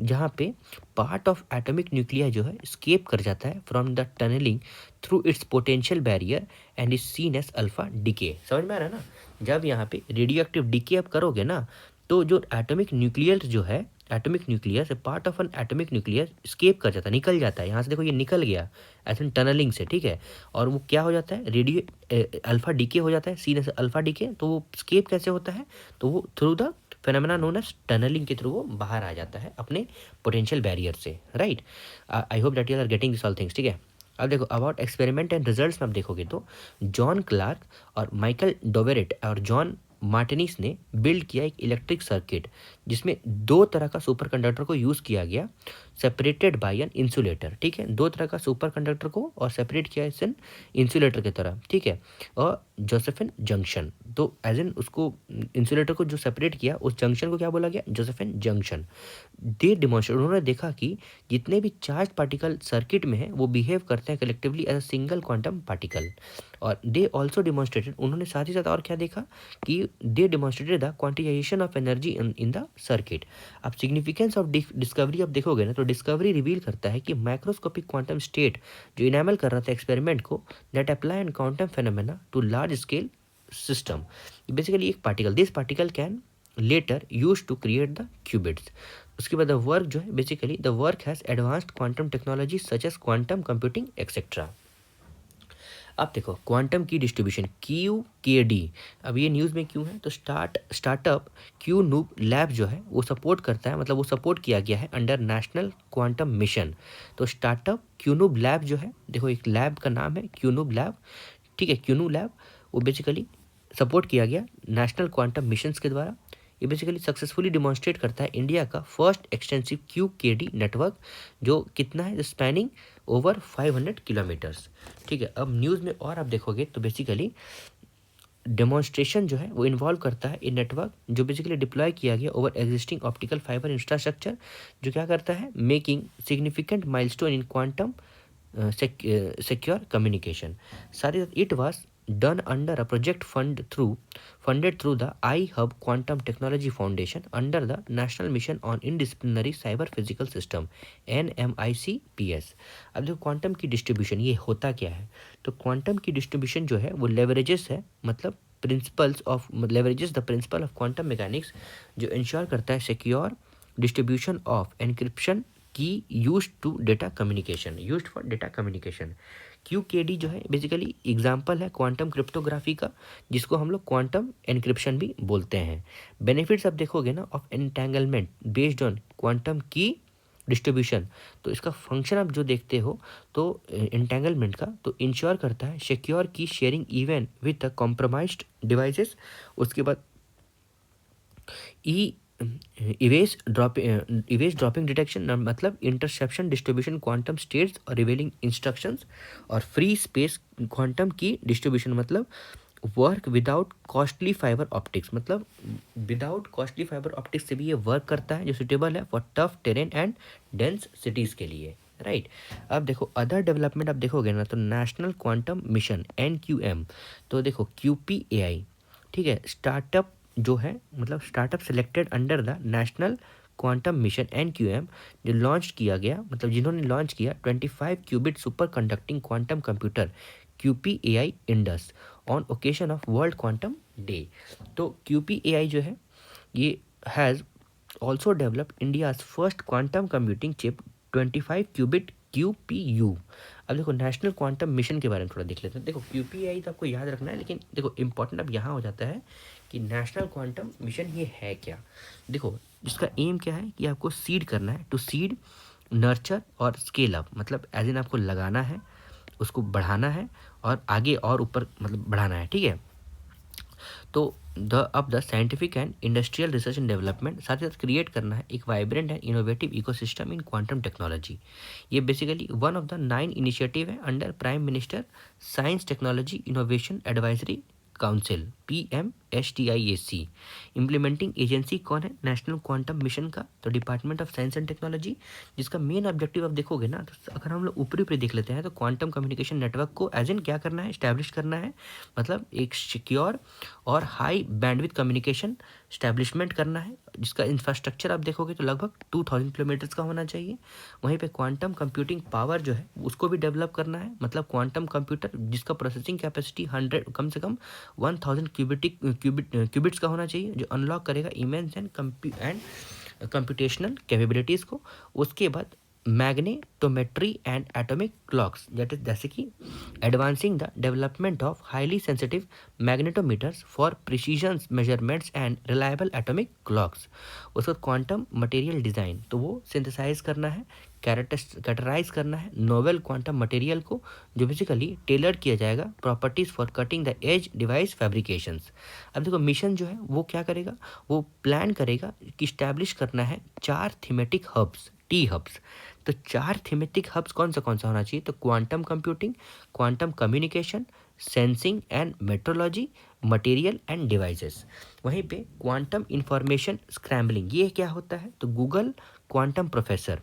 जहाँ पे पार्ट ऑफ एटॉमिक न्यूक्लिया जो है स्केप कर जाता है from the tunnelling through its potential barrier and is seen as alpha decay. समझ में आ रहा है ना? जब यहाँ पे रेडियो एक्टिव डिके आप करोगे ना, तो जो एटॉमिक न्यूक्लियर जो है, atomic nucleus part of an atomic nucleus escape कर जाता है, निकल जाता है यहाँ से। देखो ये निकल गया ऐसे टनलिंग से, ठीक है। और वो क्या हो जाता है, रेडियो अल्फा डीके हो जाता है, सीन से अल्फा डीके। तो वो स्केप कैसे होता है, तो वो through the phenomena known as tunnelling के थ्रू वो बाहर आ जाता है अपने पोटेंशियल बैरियर से, right. I hope that you are getting this all things, ठीक है। अब देखो अबाउट एक्सपेरिमेंट एंड रिजल्ट्स में आप देखोगे तो जॉन क्लार्क और माइकल डोवेरेट और जॉन मार्टिनिस ने बिल्ड किया एक इलेक्ट्रिक सर्किट जिसमें दो तरह का सुपर कंडक्टर को यूज़ किया गया, सेपरेटेड बाय एन इंसुलेटर, ठीक है। दो तरह का सुपर कंडक्टर को और सेपरेट किया इस इंसुलेटर की तरह, ठीक है। और जोसेफिन जंक्शन, तो एज एन उसको इंसुलेटर को जो सेपरेट किया उस जंक्शन को क्या बोला गया, जोसेफिन जंक्शन। दे डिमॉन्स्ट्रेट, उन्होंने देखा कि जितने भी चार्ज पार्टिकल सर्किट में है वो बिहेव करते हैं collectively as a single quantum particle. और दे ऑल्सो डिमॉन्स्ट्रेटेड, उन्होंने साथ ही साथ और क्या देखा कि they demonstrated the quantisation of energy in the circuit. अब सिग्निफिकेंस ऑफ डिस्कवरी आप देखोगे ना, तो डिस्कवरी रिवील करता है कि माइक्रोस्कोपिक क्वांटम स्टेट जो इनेबल कर रहा था एक्सपेरिमेंट को, that apply an quantum phenomena to large scale system. Basically एक particle, this particle can later use to create the qubits. उसके बाद द वर्क जो है, basically the work has advanced quantum technology such as quantum computing etcetera. अब देखो quantum key distribution QKD, अब ये news में क्यों है, तो स्टार्टअप क्यू नूब लैब जो है वो सपोर्ट करता है, मतलब वो सपोर्ट किया गया है अंडर नेशनल क्वांटम मिशन। तो स्टार्टअप क्यू नूब लैब जो है, देखो एक लैब का नाम है क्यू नूब लैब, ठीक है। क्यू नूब लैब वो बेसिकली सपोर्ट किया गया नेशनल क्वांटम मिशंस के द्वारा। ये बेसिकली सक्सेसफुली डिमॉन्स्ट्रेट करता है इंडिया का फर्स्ट एक्सटेंसिव QKD नेटवर्क, जो कितना है, स्पैनिंग ओवर 500 किलोमीटर्स, ठीक है। अब न्यूज़ में और आप देखोगे तो बेसिकली डेमोन्स्ट्रेशन जो है वो इन्वॉल्व करता है इन नेटवर्क जो बेसिकली डिप्लॉय किया गया over existing optical fibre infrastructure, जो क्या करता है, making significant milestone in quantum secure communication. साथ ही साथ it was done under a project funded through the iHub Quantum Technology Foundation under the National Mission on Interdisciplinary Cyber Physical System NMICPS। अब जो quantum key distribution ये होता क्या है, तो क्वांटम की डिस्ट्रीब्यूशन जो है वो लेवरेजेस है, मतलब leverages the principle of quantum mechanics, जो इंश्योर करता है सिक्योर डिस्ट्रीब्यूशन ऑफ एनक्रिप्शन की used for data communication. QKD जो है बेसिकली एग्जांपल है क्वांटम क्रिप्टोग्राफी का, जिसको हम लोग क्वांटम एनक्रिप्शन भी बोलते हैं। बेनिफिट्स आप देखोगे ना of entanglement based on quantum key distribution, तो इसका फंक्शन आप जो देखते हो तो एंटेंगलमेंट का, तो इंश्योर करता है सिक्योर की sharing even with the compromised devices. उसके बाद इवेज ड्रॉपिंग डिटेक्शन, मतलब इंटरसेप्शन डिस्ट्रीब्यूशन क्वांटम स्टेट्स और रिवेलिंग इंस्ट्रक्शंस। और free space quantum key distribution, मतलब work without costly fibre optics, मतलब विदाउट कॉस्टली फाइबर ऑप्टिक्स से भी ये वर्क करता है, जो सुटेबल है for tough terrain and dense cities के लिए, राइट। अब देखो अदर डेवलपमेंट आप देखोगे ना, तो नेशनल क्वांटम मिशन NQM, तो देखो QPAI, ठीक है। स्टार्टअप जो है, मतलब startup selected under the national quantum mission NQM, जो लॉन्च किया गया, मतलब जिन्होंने लॉन्च किया 25 qubit superconducting quantum computer QPAI Indus on occasion of world quantum day. तो QPAI जो है ये has also developed India's first quantum computing chip 25 qubit QPU। अब देखो नेशनल क्वांटम मिशन के बारे में थोड़ा देख लेते हैं। देखो QPAI तो आपको याद रखना है, लेकिन देखो इंपॉर्टेंट अब यहाँ हो जाता है कि नेशनल क्वांटम मिशन ये है क्या। देखो इसका एम क्या है कि आपको सीड करना है, टू सीड नर्चर और स्केल अप, मतलब एज इन आपको लगाना है, उसको बढ़ाना है और आगे और ऊपर मतलब बढ़ाना है, ठीक है। तो the scientific and industrial research and development, साथ ही साथ क्रिएट करना है एक vibrant and innovative ecosystem in quantum technology. ये basically one of the 9 initiative है under prime minister science technology innovation advisory council NISTIAC। Implementing agency कौन है नेशनल क्वांटम मिशन का? तो department of science and technology, जिसका main objective आप देखोगे ना, तो अगर हम लोग ऊपरी ऊपरी देख लेते हैं तो क्वांटम कम्युनिकेशन नेटवर्क को एज इन क्या करना है, स्टैब्लिश करना है, मतलब एक सिक्योर और हाई बैंडविड्थ कम्युनिकेशन स्टैब्लिशमेंट करना है, जिसका इंफ्रास्ट्रक्चर आप देखोगे तो लगभग 2000 किलोमीटर्स का होना चाहिए। वहीं पे क्वांटम कंप्यूटिंग पावर जो है उसको भी डेवलप करना है, मतलब क्वांटम कंप्यूटर जिसका प्रोसेसिंग कैपेसिटी 100 कम से कम 1000 क्यूबिट्स का होना चाहिए, जो अनलॉक करेगा इमेंस एंड कंप्यूटेशनल कैपेबिलिटीज़ को। उसके बाद magnetometry and atomic clocks, that is जैसे कि advancing the development of highly sensitive magnetometers for precision measurements and reliable atomic clocks. उसका क्वांटम मटेरियल डिज़ाइन, तो वो सिंथेसाइज करना है, कैरेक्टराइज करना है नोवेल क्वांटम मटेरियल को, जो बेसिकली टेलर्ड किया जाएगा properties for cutting the edge device fabrications. अब देखो मिशन जो है वो क्या करेगा, वो प्लान करेगा कि स्टैब्लिश करना है 4 थीमेटिक हब्स, टी हब्स। तो 4 थीमेटिक हब्स कौन सा होना चाहिए? तो quantum computing, quantum communication, sensing and metrology, material and devices. वहीं पे क्वांटम इंफॉर्मेशन स्क्रैम्बलिंग, ये क्या होता है? तो गूगल क्वांटम प्रोफेसर,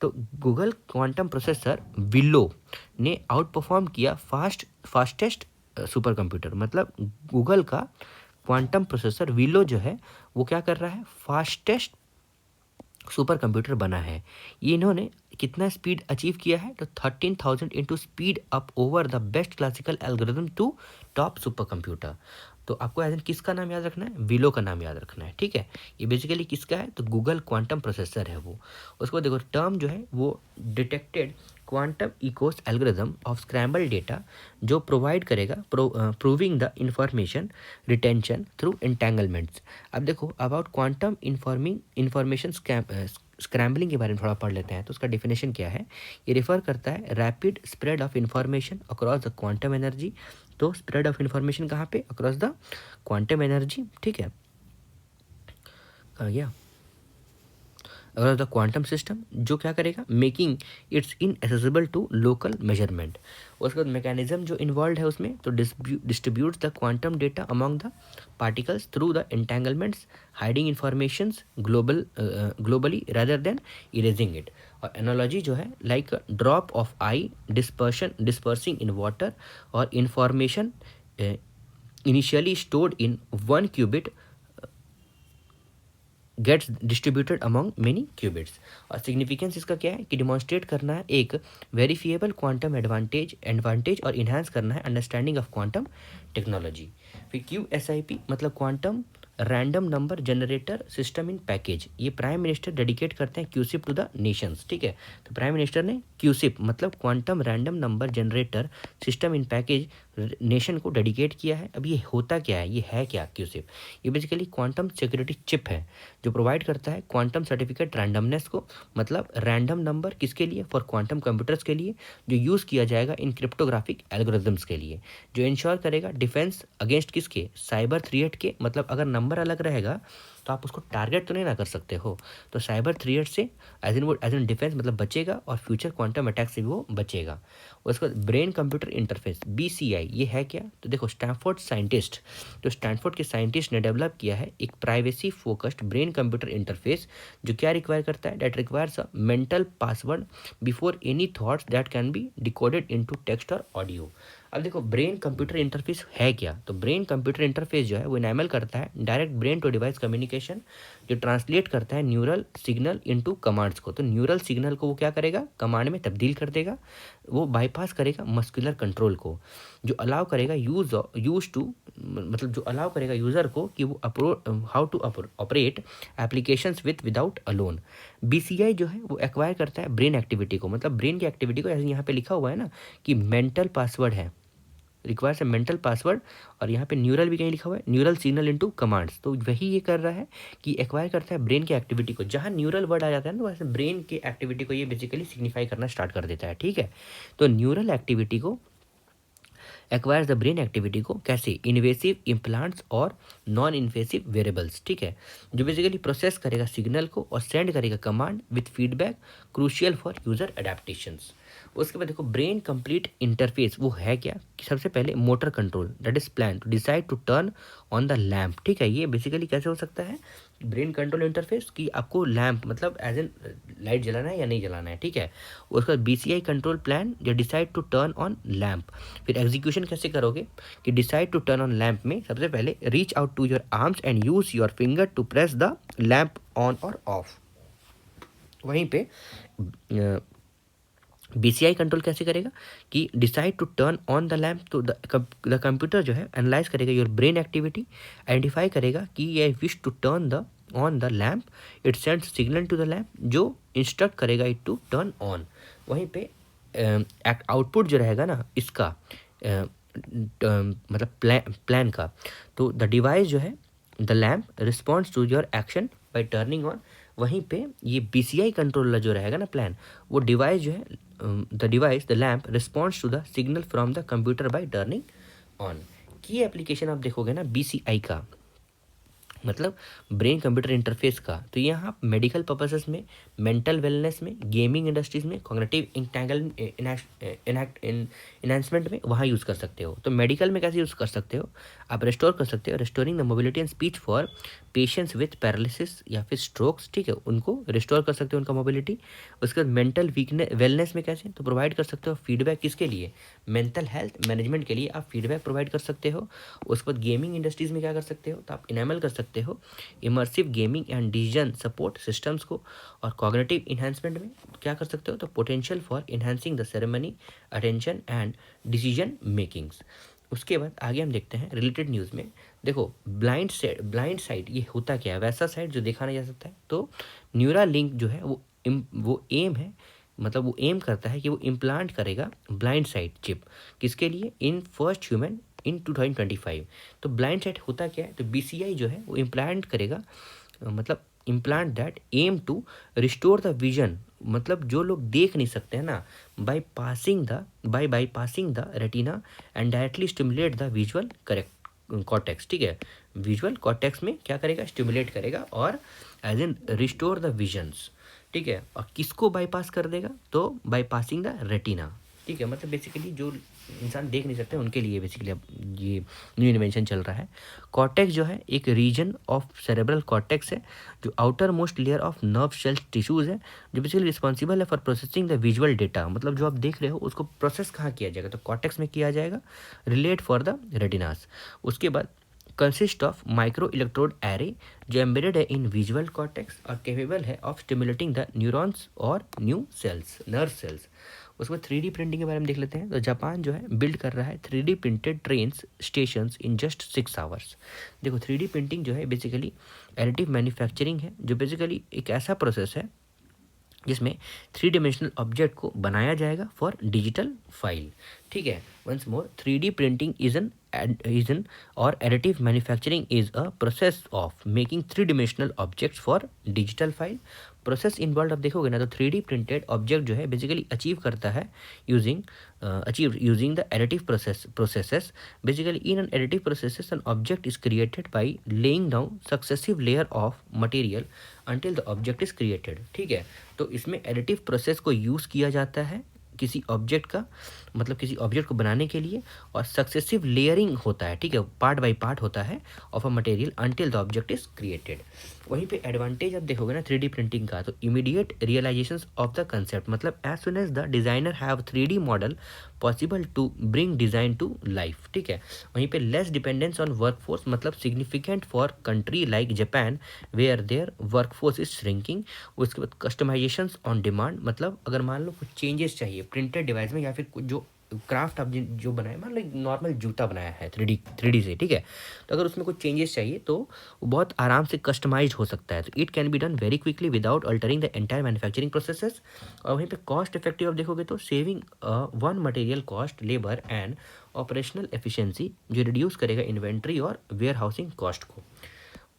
तो गूगल क्वांटम प्रोसेसर विलो ने आउट परफॉर्म किया फास्टेस्ट सुपर कंप्यूटर, मतलब गूगल का क्वांटम प्रोसेसर विलो जो है वो क्या कर रहा है, फास्टेस्ट सुपर कंप्यूटर बना है। ये इन्होंने कितना स्पीड अचीव किया है? तो 13,000 into speed up over the best classical algorithm to top supercomputer. तो आपको एज किसका नाम याद रखना है? विलो का नाम याद रखना है, ठीक है। ये बेसिकली किसका है? तो गूगल क्वांटम प्रोसेसर है वो। उसको देखो टर्म जो है वो detected quantum echoes algorithm of scramble data, जो प्रोवाइड करेगा proving the information retention through entanglements. अब देखो अबाउट क्वांटम इंफॉर्मेशन स्क्रैम्बलिंग के बारे में थोड़ा पढ़ लेते हैं। तो उसका डेफिनेशन क्या है? ये रेफर करता है rapid spread of information across the quantum energy. तो स्प्रेड ऑफ इंफॉर्मेशन कहाँ पे? अक्रॉस द क्वांटम एनर्जी, ठीक है। कहाँ गया? अगर द क्वांटम सिस्टम जो क्या करेगा, making its inaccessible to local measurement. उसके बाद मैकेनिज्म जो इन्वॉल्व है उसमें, तो distribute the quantum data among the particles through the entanglements, hiding informations globally rather than erasing it. और एनालॉजी जो है like drop of eye dispersing in water, और information initially stored in 1 qubit gates distributed among many qubits. और significance इसका क्या है कि demonstrate करना है एक वेरीफिएबल क्वांटम एडवांटेज और इन्हांस करना है अंडरस्टैंडिंग ऑफ क्वांटम टेक्नोलॉजी। फिर QSIP मतलब quantum random number generator system in package, ये प्राइम मिनिस्टर डेडिकेट करते हैं क्यूसिप टू द नेशंस, ठीक है। तो प्राइम मिनिस्टर ने क्यूसिप मतलब quantum random number generator system in package nation को डेडिकेट किया है। अब ये होता क्या है, ये है क्या क्यूसिप? ये बेसिकली क्वांटम सिक्योरिटी चिप है जो प्रोवाइड करता है क्वांटम सर्टिफिकेट रैंडमनेस को, मतलब रैंडम नंबर किसके लिए? फॉर क्वांटम कंप्यूटर्स के लिए, जो यूज़ किया जाएगा इन क्रिप्टोग्राफिक एल्गोरिथम्स के लिए, जो इंश्योर करेगा डिफेंस अगेंस्ट किसके? साइबर थ्रेट के। मतलब अगर नंबर अलग रहेगा तो आप उसको टारगेट तो नहीं ना कर सकते हो, तो साइबर थ्रेट से एज इन डिफेंस मतलब बचेगा, और फ्यूचर क्वांटम अटैक से भी वो बचेगा। उसके बाद ब्रेन कंप्यूटर इंटरफेस BCI, ये है क्या? तो देखो स्टैनफोर्ड साइंटिस्ट, तो स्टैनफोर्ड के साइंटिस्ट ने डेवलप किया है एक privacy focused brain computer interface, जो क्या रिक्वायर करता है? That requires a mental password before any thoughts that can B decoded into text और ऑडियो। अब देखो ब्रेन कंप्यूटर इंटरफेस है क्या? तो ब्रेन कंप्यूटर इंटरफेस जो है वो इनेबल करता है direct brain to device communication, जो ट्रांसलेट करता है न्यूरल सिग्नल इनटू कमांड्स को। तो न्यूरल सिग्नल को वो क्या करेगा? कमांड में तब्दील कर देगा। वो बाईपास करेगा मस्कुलर कंट्रोल को, जो अलाउ करेगा जो अलाउ करेगा यूज़र को कि वो how to operate applications without alone. BCI जो है वो एक्वायर करता है ब्रेन एक्टिविटी को, मतलब ब्रेन की एक्टिविटी को, ऐसे यहाँ पे लिखा हुआ है ना कि मेंटल पासवर्ड है, रिक्वायर्स ए मेंटल पासवर्ड, और यहाँ पे न्यूरल भी कहीं लिखा हुआ है, न्यूरल सिग्नल इनटू कमांड्स। तो वही ये कर रहा है कि एक्वायर करता है ब्रेन की एक्टिविटी को। जहाँ न्यूरल वर्ड आ जाता है ना, तो वैसे ब्रेन की एक्टिविटी को ये बेसिकली सिग्निफाई करना स्टार्ट कर देता है, ठीक है। तो न्यूरल एक्टिविटी को एक्वायर्स द ब्रेन एक्टिविटी को कैसे? इन्वेसिव इम्प्लांट्स और नॉन इन्वेसिव वेरिएबल्स, ठीक है, जो बेसिकली प्रोसेस करेगा सिग्नल को और सेंड करेगा command with feedback crucial for user adaptations. उसके बाद देखो ब्रेन कंप्लीट इंटरफेस वो है क्या कि सबसे पहले motor control that is plan to decide to turn on the lamp, ठीक है। ये बेसिकली कैसे हो सकता है, ब्रेन कंट्रोल इंटरफेस कि आपको लैम्प मतलब एज एन लाइट जलाना है या नहीं जलाना है, ठीक है। उसके बाद BCI कंट्रोल प्लान जो decide to turn on lamp, फिर एग्जीक्यूशन कैसे करोगे कि decide to turn on lamp में सबसे पहले reach out to your arms and use your finger to press the lamp on और ऑफ। वहीं पे BCI कंट्रोल कैसे करेगा कि decide to turn on the lamp, तो द कंप्यूटर जो है एनालाइज करेगा योर ब्रेन एक्टिविटी, आइडेंटिफाई करेगा कि ये wish to turn the on the lamp, it send signal to the lamp जो इंस्ट्रक्ट करेगा इट टू टर्न ऑन। वहीं पे आउटपुट जो रहेगा ना इसका मतलब प्लान का, तो द डिवाइस जो है the lamp responds to your action by turning on. वहीं पे ये BCI कंट्रोलर जो रहेगा ना प्लान, वो डिवाइस जो है the lamp responds to the signal from the computer by turning on. Key application आप देखोगे ना BCI का मतलब ब्रेन कंप्यूटर इंटरफेस का, तो यहाँ आप मेडिकल पर्पसेस में, मेंटल वेलनेस में, गेमिंग इंडस्ट्रीज में, कॉग्निटिव इनहांसमेंट में वहाँ यूज़ कर सकते हो। तो मेडिकल में कैसे यूज़ कर सकते हो, आप रिस्टोर कर सकते हो, restoring the mobility and speech for patients with paralysis या फिर स्ट्रोक्स, ठीक है, उनको रिस्टोर कर सकते हो उनका मोबिलिटी। उसके बाद मेंटल वेलनेस में कैसे, तो प्रोवाइड कर सकते हो फीडबैक, किसके लिए, मेंटल हेल्थ मैनेजमेंट के लिए आप फीडबैक प्रोवाइड कर सकते हो। उसके बाद गेमिंग इंडस्ट्रीज में क्या कर सकते हो, तो आप इनेबल कर सकते हो immersive gaming and decision support systems को। और कॉग्निटिव इन्हांसमेंट में क्या कर सकते हो, तो potential for enhancing the ceremony attention and decision makings. उसके बाद आगे हम देखते हैं रिलेटेड न्यूज़ में। देखो ब्लाइंड साइट ये होता क्या है, वैसा साइट जो देखा नहीं जा सकता है। तो न्यूरा लिंक जो है वो एम है, मतलब वो एम करता है कि वो इम्प्लांट करेगा ब्लाइंड साइट चिप, किसके लिए, इन फर्स्ट ह्यूमन इन 2025। तो ब्लाइंड साइट होता क्या है, तो BCI जो है वो इम्प्लांट करेगा, मतलब implant that aim to restore the vision, मतलब जो लोग देख नहीं सकते हैं ना, bypassing the retina and directly stimulate the visual correct cortex, ठीक है। विजुअल कॉर्टेक्स में क्या करेगा, स्टिमुलेट करेगा और as in restore the visions, ठीक है। और किसको बाईपास कर देगा, तो बाईपासिंग द रेटिना, ठीक है। मतलब बेसिकली जो इंसान देख नहीं सकते उनके लिए बेसिकली अब ये न्यू इन्वेंशन चल रहा है। कॉर्टेक्स जो है एक रीजन ऑफ सेरेब्रल कॉर्टेक्स है जो outermost layer of nerve cell tissues है, जो बेसिकली रिस्पॉन्सिबल है for processing the visual data, मतलब जो आप देख रहे हो उसको प्रोसेस कहाँ किया जाएगा, तो कॉर्टेक्स में किया जाएगा, रिलेट फॉर द रेटिनास। उसके बाद consist of micro electrode array जो एम्बेडेड है इन विजुअल कॉर्टेक्स और कैपेबल है ऑफ स्टिमुलेटिंग द न्यूरॉन्स और न्यू सेल्स, नर्व सेल्स। उसके बाद 3D प्रिंटिंग के बारे में देख लेते हैं। तो जापान जो है बिल्ड कर रहा है 3D printed train stations in just 6 hours. देखो 3D प्रिंटिंग जो है बेसिकली एडिटिव मैन्युफैक्चरिंग है, जो बेसिकली एक ऐसा प्रोसेस है जिसमें 3 डिमेंशनल ऑब्जेक्ट को बनाया जाएगा फॉर डिजिटल फाइल, ठीक है। Once more 3D printing is an और additive manufacturing is a process of making 3 dimensional objects for digital file. Process involve आप देखोगे ना, तो 3D प्रिंटेड ऑब्जेक्ट जो है बेसिकली अचीव करता है using the additive processes. Basically in an additive processes an object is created by laying down successive layer of material until the object is created, ठीक है। तो इसमें एडिटिव प्रोसेस को use किया जाता है किसी ऑब्जेक्ट का, मतलब किसी ऑब्जेक्ट को बनाने के लिए, और सक्सेसिव लेयरिंग होता है, ठीक है, पार्ट बाय पार्ट होता है of a material until the object is created. वहीं पे एडवांटेज आप देखोगे ना 3D प्रिंटिंग का, तो immediate realisation of the concept, मतलब as soon as the designer have 3D model possible to bring design to life, ठीक है। वहीं पे लेस डिपेंडेंस ऑन वर्कफोर्स, मतलब significant for country like Japan where their workforce is shrinking. उसके बाद customization on demand, मतलब अगर मान लो कुछ चेंजेस चाहिए प्रिंटेड डिवाइस में या फिर कुछ जो क्राफ्ट आप जो बनाए, मान लो नॉर्मल जूता बनाया है 3D से, ठीक है, तो अगर उसमें कुछ चेंजेस चाहिए तो वो बहुत आराम से कस्टमाइज हो सकता है। तो it can be done very quickly without altering the entire manufacturing processes. और वहीं पे कॉस्ट इफेक्टिव आप देखोगे तो saving one material cost, labour and operational efficiency, जो रिड्यूस करेगा इन्वेंट्री और वेयर हाउसिंग कॉस्ट को।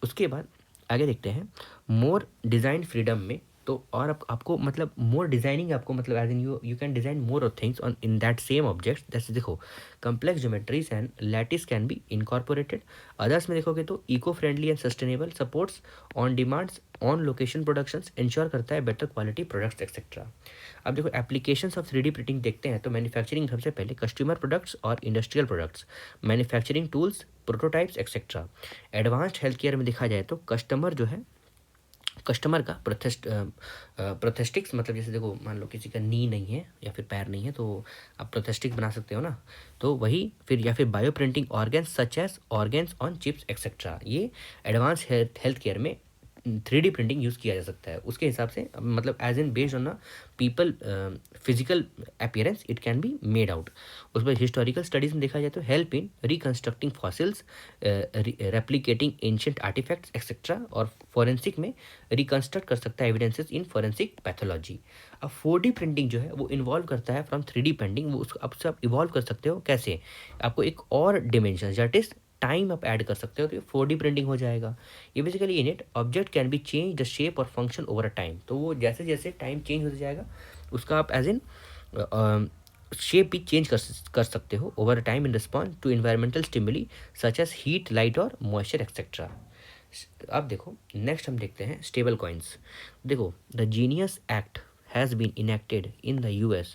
उसके बाद आगे देखते हैं मोर डिज़ाइन फ्रीडम में तो और आपको मतलब मोर डिजाइनिंग आपको मतलब as in you can design more of things on in that same object. जैसे देखो complex geometries and lattice can be incorporated. Others में देखोगे तो eco friendly and sustainable, supports on demands, on location productions, ensure करता है better quality products etcetera. अब देखो applications of 3D printing देखते हैं तो मैन्युफैक्चरिंग सबसे पहले, कस्टमर प्रोडक्ट्स और industrial products, manufacturing tools, prototypes etcetera. Advanced health care में देखा जाए तो कस्टमर जो है, कस्टमर का प्रोथेस्टिक्स मतलब जैसे देखो मान लो किसी का नी नहीं है या फिर पैर नहीं है तो आप प्रोथेस्टिक बना सकते हो ना, तो वही फिर या फिर bio printing organs such as organs on chips etcetera. ये एडवांस हेल्थ केयर में 3D प्रिंटिंग यूज़ किया जा सकता है। उसके हिसाब से मतलब as in based on a people physical appearance it can be made out. उस पर हिस्टोरिकल स्टडीज में देखा जाए तो help in reconstructing fossils, replicating ancient artifacts etcetera, और फॉरेंसिक में रिकन्स्ट्रक्ट कर सकता है एविडेंसेस इन फॉरेंसिक पैथोलॉजी। अब 4D प्रिंटिंग जो है वो इन्वॉल्व करता है फ्रॉम 3D प्रिंटिंग, वो उसको आप इवॉल्व कर सकते हो कैसे, आपको एक और डिमेंशन दैट इज टाइम आप ऐड कर सकते हो तो ये 4D प्रिंटिंग हो जाएगा। ये basically in it object can be change the shape और फंक्शन ओवर अ टाइम, तो वो जैसे जैसे टाइम चेंज होता जाएगा उसका आप एज इन शेप भी चेंज कर सकते हो over time in response to environmental stimuli such as heat, light और मॉइस्चर एक्सेट्रा। अब देखो नेक्स्ट हम देखते हैं स्टेबल कॉइन्स। देखो the genius act has been enacted in the US,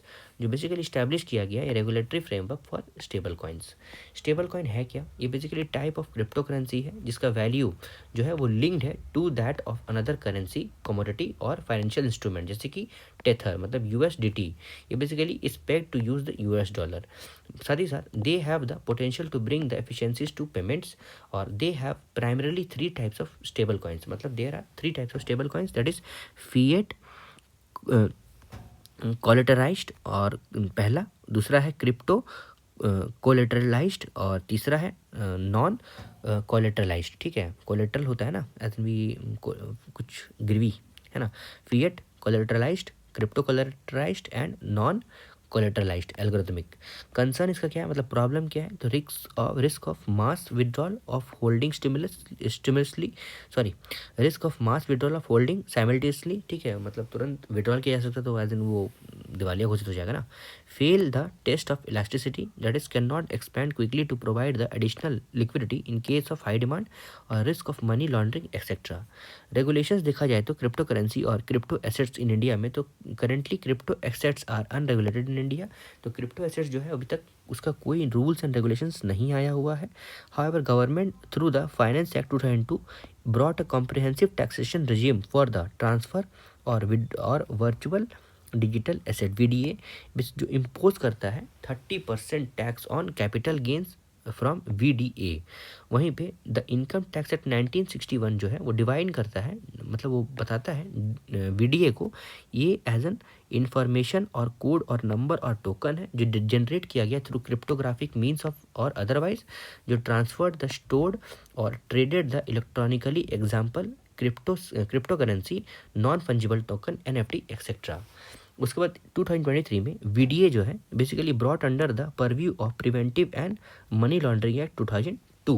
जो बेसिकली इस्टेब्लिश किया गया है regulatory framework for stable coins. Stable coin है क्या, ये basically type of crypto currency है जिसका वैल्यू जो है वो लिंक्ड है to that of another currency, commodity और फाइनेंशियल इंस्ट्रूमेंट, जैसे कि टेथर मतलब USDT। ये basically is pegged to use the US dollar. साथ ही साथ they have the potential to bring the efficiencies to payments, और they have primarily 3 types of stablecoins, मतलब there are 3 types of stablecoins that is fiat, collateralised और पहला, दूसरा है crypto कोलेटरलाइज्ड और तीसरा है नॉन कोलेटरलाइज्ड। ठीक है, कोलेटरल होता है ना ऐसे भी कुछ गिरवी है ना, fiat, collateralised, crypto collateralised and non collateralised algorithmic. Concern इसका क्या है, मतलब प्रॉब्लम क्या है, तो risk of mass withdrawal of holding risk of mass withdrawal of holding simultaneously. ठीक है, मतलब तुरंत विड्रॉल किया जा सकता है तो एज इन वो दिवालिया घोषित हो जाएगा ना। Fail the test of elasticity that is cannot expand quickly to provide the additional liquidity in case of high demand, और risk of money laundering etcetera. Regulations देखा जाए तो क्रिप्टो करेंसी और क्रिप्टो एसेट्स इन इंडिया में, तो currently crypto assets are unregulated in India. तो crypto assets जो है अभी तक उसका कोई रूल्स एंड रेगुलेशंस नहीं आया हुआ है। However government through the finance act 2002 brought a comprehensive taxation regime for the transfer और वर्चुअल डिजिटल एसेट VDA, जो इम्पोज करता है 30% tax on capital gains from VDA। वहीं पे द इनकम टैक्स एक्ट 1961 जो है वो डिवाइन करता है, मतलब वो बताता है VDA को ये एज एन इंफॉर्मेशन और कोड और नंबर और टोकन है जो जनरेट किया गया थ्रू क्रिप्टोग्राफिक मीन्स ऑफ और अदरवाइज, जो ट्रांसफर्ड द स्टोर्ड और traded the electronically, example crypto currency, non fungible token, NFT etcetera. उसके बाद 2023 में VDA जो है basically brought under the purview of preventive and money laundering act 2002।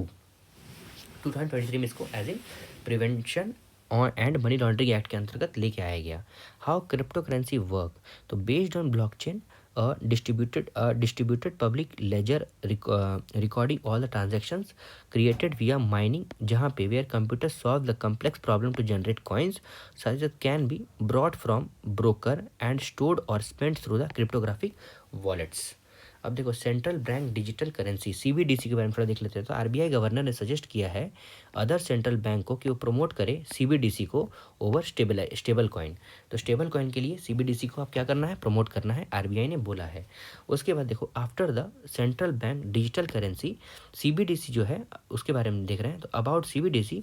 2023 में इसको as a prevention and money laundering act के अंतर्गत लेके आया गया। हाउ क्रिप्टो करेंसी वर्क, तो based on blockchain distributed public ledger recording all the transactions created via mining, जहाँ पे where computers solve the complex problem to generate coins such that can be brought from broker and stored or spent through the cryptographic wallets। अब देखो central bank digital currency CBDC के बारे में थोड़ा देख लेते हैं। तो RBI गवर्नर ने सजेस्ट किया है अदर सेंट्रल बैंक को कि वो प्रमोट करे CBDC को ओवर स्टेबल कॉइन। तो स्टेबल कॉइन के लिए CBDC को आप क्या करना है, प्रमोट करना है, RBI ने बोला है। उसके बाद देखो after the central bank digital currency CBDC जो है उसके बारे में देख रहे हैं। तो about CBDC,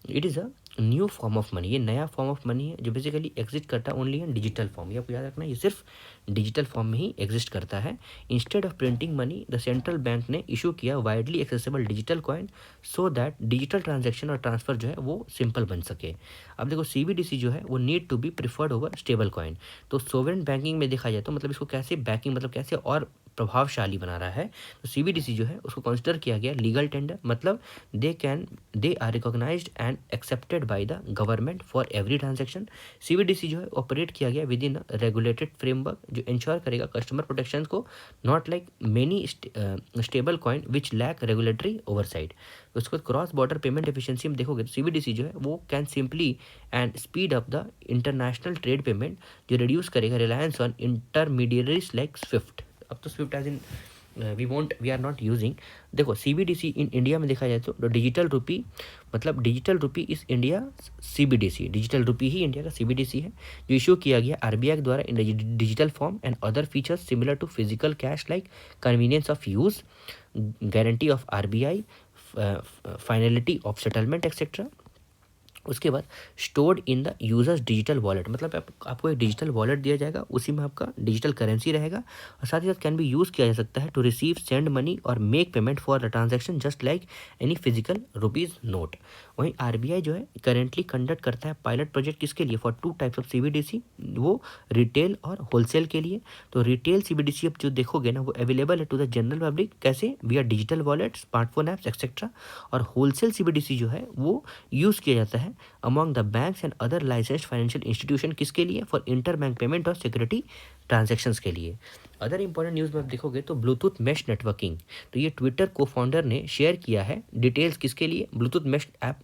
it is a new form of money, ये नया फॉर्म ऑफ मनी है जो बेसिकली एग्जिस्ट करता है ओनली इन डिजिटल फॉर्म। ये आपको याद रखना है, ये सिर्फ डिजिटल फॉर्म में ही एग्जिस्ट करता है। Instead of printing money the central bank ने इशू किया widely accessible digital coin so that digital transaction और ट्रांसफर जो है वो सिंपल बन सके। अब देखो CBDC जो है वो need to be preferred over stable coin. तो सोवरेन बैंकिंग में देखा जाए तो मतलब इसको कैसे बैकिंग, मतलब कैसे और प्रभावशाली बना रहा है, तो सीबीडीसी जो है उसको कंसिडर किया गया लीगल टेंडर, मतलब they are recognised and accepted by the government for every transaction. CBDC जो है ऑपरेट किया गया विद इन रेगुलेटेड फ्रेमवर्क जो इंश्योर करेगा कस्टमर प्रोटेक्शन को, not like many stable coin which lack regulatory oversight. उसके बाद क्रॉस बॉर्डर पेमेंट एफिशिएंसी में देखोगे तो सीबीडीसी जो है वो can simply and speed up the international trade payment, जो रिड्यूस करेगा reliance on intermediaries like SWIFT. अब तो SWIFT as in we are not using. देखो सीबीडीसी इन इंडिया में देखा जाए तो डिजिटल रुपी, मतलब digital rupee is India CBDC, digital rupee ही इंडिया का सीबीडीसी है, जो इशू किया गया आरबीआई के द्वारा in digital form and other features similar to physical cash like convenience of use, guarantee of RBI, finality of settlement etcetera. उसके बाद stored in the users digital wallet, मतलब आपको एक डिजिटल वॉलेट दिया जाएगा, उसी में आपका डिजिटल करेंसी रहेगा, और साथ ही साथ कैन बी यूज़ किया जा सकता है टू रिसीव सेंड मनी और make payment for the transaction just like any physical rupees note. वहीं आरबीआई जो है करेंटली कंडक्ट करता है पायलट प्रोजेक्ट किसके लिए, फॉर 2 टाइप्स ऑफ सीबीडीसी, वो रिटेल और होलसेल के लिए। तो रिटेल सीबीडीसी अब जो देखोगे ना वो अवेलेबल है टू द जनरल पब्लिक, कैसे, via digital wallet, smartphone apps etcetera. और होलसेल सीबीडीसी जो है वो यूज़ किया जाता है among the banks and other licensed financial institution किसके लिए, फॉर इंटर बैंक पेमेंट और सिक्योरिटी ट्रांजैक्शंस के लिए। अदर इंपॉर्टेंट न्यूज़ में आप देखोगे तो ब्लूटूथ मैश नेटवर्किंग, तो ये ट्विटर को फाउंडर ने शेयर किया है डिटेल्स किसके लिए, Bluetooth mesh app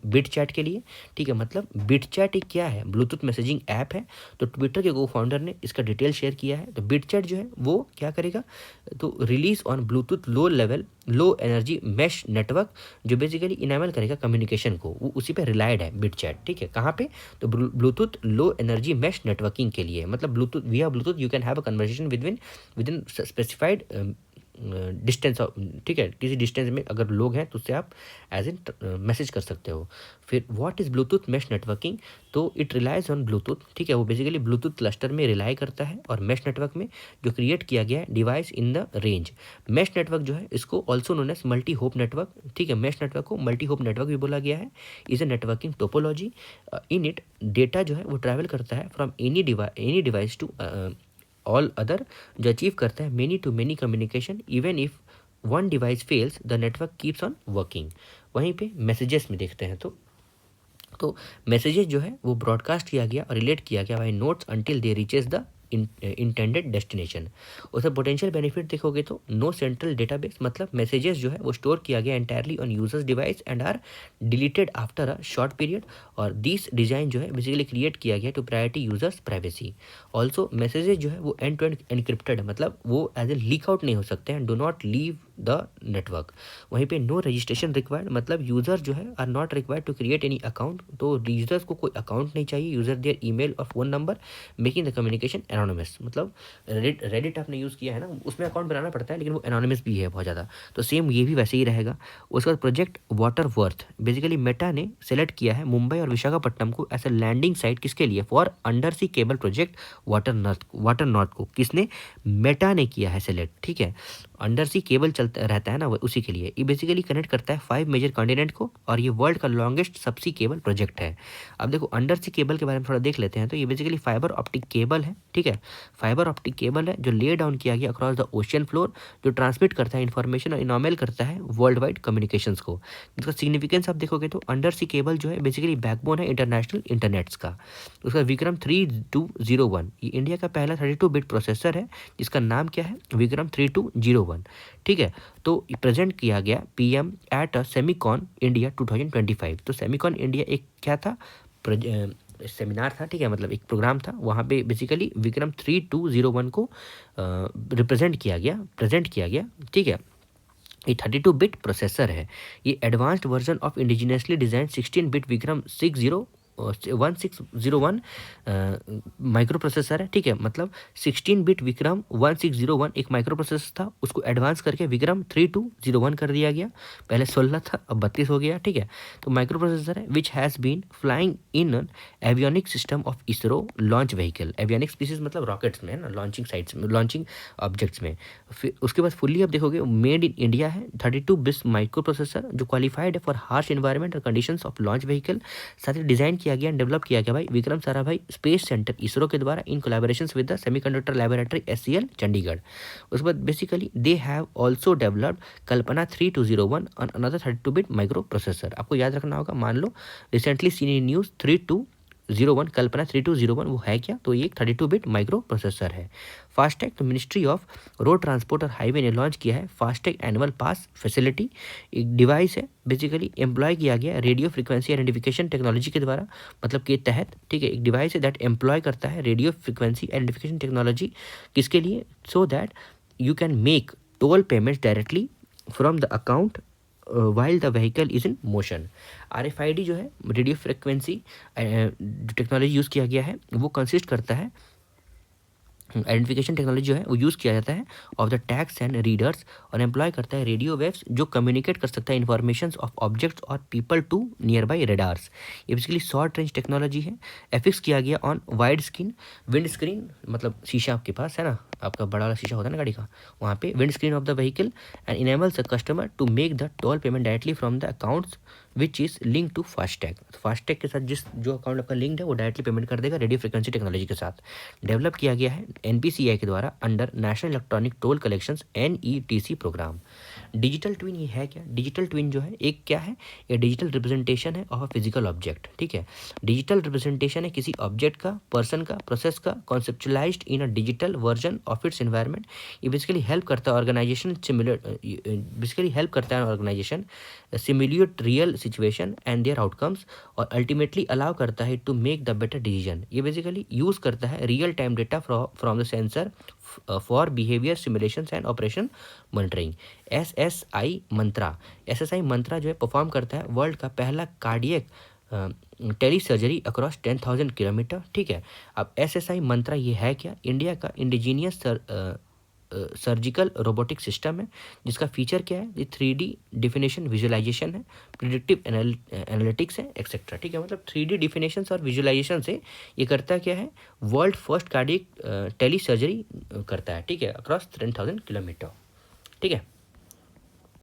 Bitchat के लिए, ठीक है। मतलब बिट चैट एक क्या है, ब्लूटूथ मैसेजिंग ऐप है, तो ट्विटर के को फाउंडर ने इसका डिटेल शेयर किया है। तो बिट चैट जो है वो क्या करेगा, तो release on Bluetooth low energy mash network, जो बेसिकली इनेबल करेगा कम्युनिकेशन को, वो उसी पे रिलायड है बिट चैट, ठीक है। कहाँ पे, तो Bluetooth low energy mesh networking के लिए, मतलब Bluetooth via Bluetooth you can have a conversation within specified distance, ठीक है, किसी डिस्टेंस में अगर लोग हैं तो उससे आप एज इन मैसेज कर सकते हो। फिर what is Bluetooth mesh networking, तो इट रिलाइज ऑन ब्लूटूथ, ठीक है, वो बेसिकली ब्लूटूथ क्लस्टर में रिलाई करता है और मैश नेटवर्क में जो क्रिएट किया गया है device in the range. Mesh network जो है इसको also known as multi hop network, ठीक है, मैश नेटवर्क को मल्टी होप नेटवर्क भी बोला गया है, is a networking topology. In it data जो है वो ट्रैवल करता है from any device to all other, जो अचीव करता है many to many communication, even if one device fails the network keeps on working. वहीं पे मैसेजेस में देखते हैं तो मैसेजेस जो है वो ब्रॉडकास्ट किया गया और रिलेट किया गया by nodes until they reaches the intended destination. उसका पोटेंशियल बेनिफिट देखोगे तो नो सेंट्रल डेटाबेस, मतलब मैसेजेस जो है वो स्टोर किया गया entirely on users device and are deleted after a short period, और दिस डिजाइन जो है बेसिकली क्रिएट किया गया to priority users privacy. Also messages जो है वो एंड टू एंड एनक्रिप्टेड, मतलब वो एज ए लीक आउट नहीं हो सकते हैं, do not leave the network. वहीं पे नो रजिस्ट्रेशन रिक्वायर्ड, मतलब यूजर जो है are not required to create any account, तो यूजर्स को कोई अकाउंट नहीं चाहिए, यूजर देयर ईमेल और phone number, making the communication anonymous. मतलब रेडिट आपने यूज़ किया है ना, उसमें अकाउंट बनाना पड़ता है लेकिन वो एनोनिमस भी है बहुत ज़्यादा, तो सेम ये भी वैसे ही रहेगा। उसके बाद project water worth, basically Meta ने सेलेक्ट किया है मुंबई और विशाखापट्टनम को एज ए लैंडिंग साइट किसके लिए, for undersea cable project Waterworth को किसने, मेटा ने किया है सेलेक्ट, ठीक है। अंडर सी केबल चलता रहता है ना वो उसी के लिए, ये बेसिकली कनेक्ट करता है 5 मेजर कॉन्टिनेंट को, और ये वर्ल्ड का लॉन्गेस्ट सबसी केबल प्रोजेक्ट है। अब देखो अंडर सी केबल के बारे में थोड़ा देख लेते हैं, तो ये बेसिकली फाइबर ऑप्टिक केबल है, ठीक है, फाइबर ऑप्टिक केबल है जो ले डाउन किया गया अक्रॉस द ओशियन फ्लोर, जो ट्रांसमिट करता है इन्फॉर्मेशन और इनॉमेल करता है वर्ल्ड वाइड कम्युनिकेशंस को। इसका सिग्निफिकेंस आप देखोगे तो अंडर सी केबल जो है बेसिकली बैकबोन है इंटरनेशनल इंटरनेट्स का। उसका विक्रम 3201, ये इंडिया का पहला 32 बिट प्रोसेसर है जिसका नाम क्या है, विक्रम 3201, ठीक है। तो प्रेजेंट किया गया PM at a Semicon India 2025। तो सेमिकॉन इंडिया एक क्या था, सेमिनार था, ठीक है, मतलब एक प्रोग्राम था, वहाँ पे बेसिकली विक्रम 3201 को प्रेजेंट किया गया, ठीक है। ये 32 बिट प्रोसेसर है, ये advanced version of indigenously design 16 bit Vikram 1601 micro processor है, ठीक है। मतलब 16 बिट विक्रम 1601 एक माइक्रो प्रोसेसर था, उसको एडवांस करके विक्रम 3201 कर दिया गया, पहले 16 था अब 32 हो गया, ठीक है। तो माइक्रो प्रोसेसर है which has been flying in avionic system of ISRO launch vehicle, avionic species मतलब रॉकेट्स में है ना, लॉन्चिंग साइट्स में, लॉन्चिंग ऑब्जेक्ट्स में। फिर उसके बाद फुल्ली आप देखोगे मेड इन इंडिया है, 32 बिट माइक्रो प्रोसेसर जो क्वालिफाइड है फॉर हार्श एनवायरमेंट और कंडीशंस ऑफ लॉन्च व्हीकल। साथ ही डिजाइन किया गया एंड डेवलप किया गया भाई विक्रम साराभाई स्पेस सेंटर इसरो के द्वारा in collaborations with the semiconductor laboratory SCL Chandigarh. उसके बाद basically they have also developed Kalpana 3201 on another 32 bit microprocessor. आपको याद रखना होगा, मान लो recently seen in news 3201 Kalpana 3201 वो है क्या, तो ये एक 32 बिट माइक्रो प्रोसेसर है। फास्टैग, तो मिनिस्ट्री ऑफ रोड ट्रांसपोर्ट और हाईवे ने लॉन्च किया है फास्टैग एनुअल पास फैसिलिटी। एक डिवाइस है बेसिकली एम्प्लॉय किया गया रेडियो फ्रिक्वेंसी आइडेंटिफिकेशन टेक्नोलॉजी के द्वारा, मतलब के तहत, ठीक है। एक डिवाइस है दैट एम्प्लॉय करता है रेडियो फ्रिक्वेंसी आइडेंटिफिकेशन टेक्नोलॉजी, किसके लिए, so that you can make toll payments directly from the account while the vehicle is in motion. RFID जो है रेडियो फ्रिक्वेंसी टेक्नोलॉजी यूज़ किया गया है, वो कंसिस्ट करता है आइडेंटिफिकेशन टेक्नोलॉजी जो है वो यूज़ किया जाता है of the tags and readers, और एम्प्लॉय करता है रेडियो वेव्स जो कम्युनिकेट कर सकता है इन्फॉर्मेशन ऑफ ऑब्जेक्ट्स और people to nearby radars. ये बेसिकली शॉर्ट रेंज टेक्नोलॉजी है। एफिक्स किया गया on wide screen windscreen, मतलब शीशा आपके पास है ना, आपका बड़ा वाला शीशा होता है ना गाड़ी का, वहाँ पे windscreen of the vehicle, and enables the customer to make the toll payment directly from the accounts which is link to FASTag. FASTag के साथ जो अकाउंट आपका लिंक्ड है वो डायरेक्टली पेमेंट कर देगा रेडियो फ्रिक्वेंसी टेक्नोलॉजी के साथ। डेवलप किया गया है NPCI के द्वारा under national electronic toll collections NETC programme. Digital twin ये है क्या, डिजिटल ट्विन जो है एक क्या है, ये डिजिटल रिप्रेजेंटेशन है ऑफ अ फिजिकल ऑब्जेक्ट, ठीक है। डिजिटल रिप्रेजेंटेशन है किसी ऑब्जेक्ट का, पर्सन का, प्रोसेस का, conceptualised in a digital version of its environment. ये बेसिकली हेल्प करता है organisation simulate real situation and their outcomes, और अल्टीमेटली अलाउ करता है to make the better decision. ये बेसिकली यूज़ करता है real time data from the sensor for behaviour simulations and operation monitoring. SSI Mantra जो है परफॉर्म करता है वर्ल्ड का पहला cardiac telesurgery across 10,000 kilometre, ठीक है। अब SSI मंत्रा ये है क्या, इंडिया का इंडिजीनियस सर्जिकल रोबोटिक सिस्टम है, जिसका फीचर क्या है, ये 3D डिफिनेशन विजुअलाइजेशन है, प्रिडिक्टिव एनालिटिक्स है, एक्सेट्रा, ठीक है। मतलब 3D डिफिनेशन और विजुअलाइजेशन से ये करता क्या है, world first cardiac telesurgery करता है, ठीक है, अक्रॉस 10,000 किलोमीटर, ठीक है।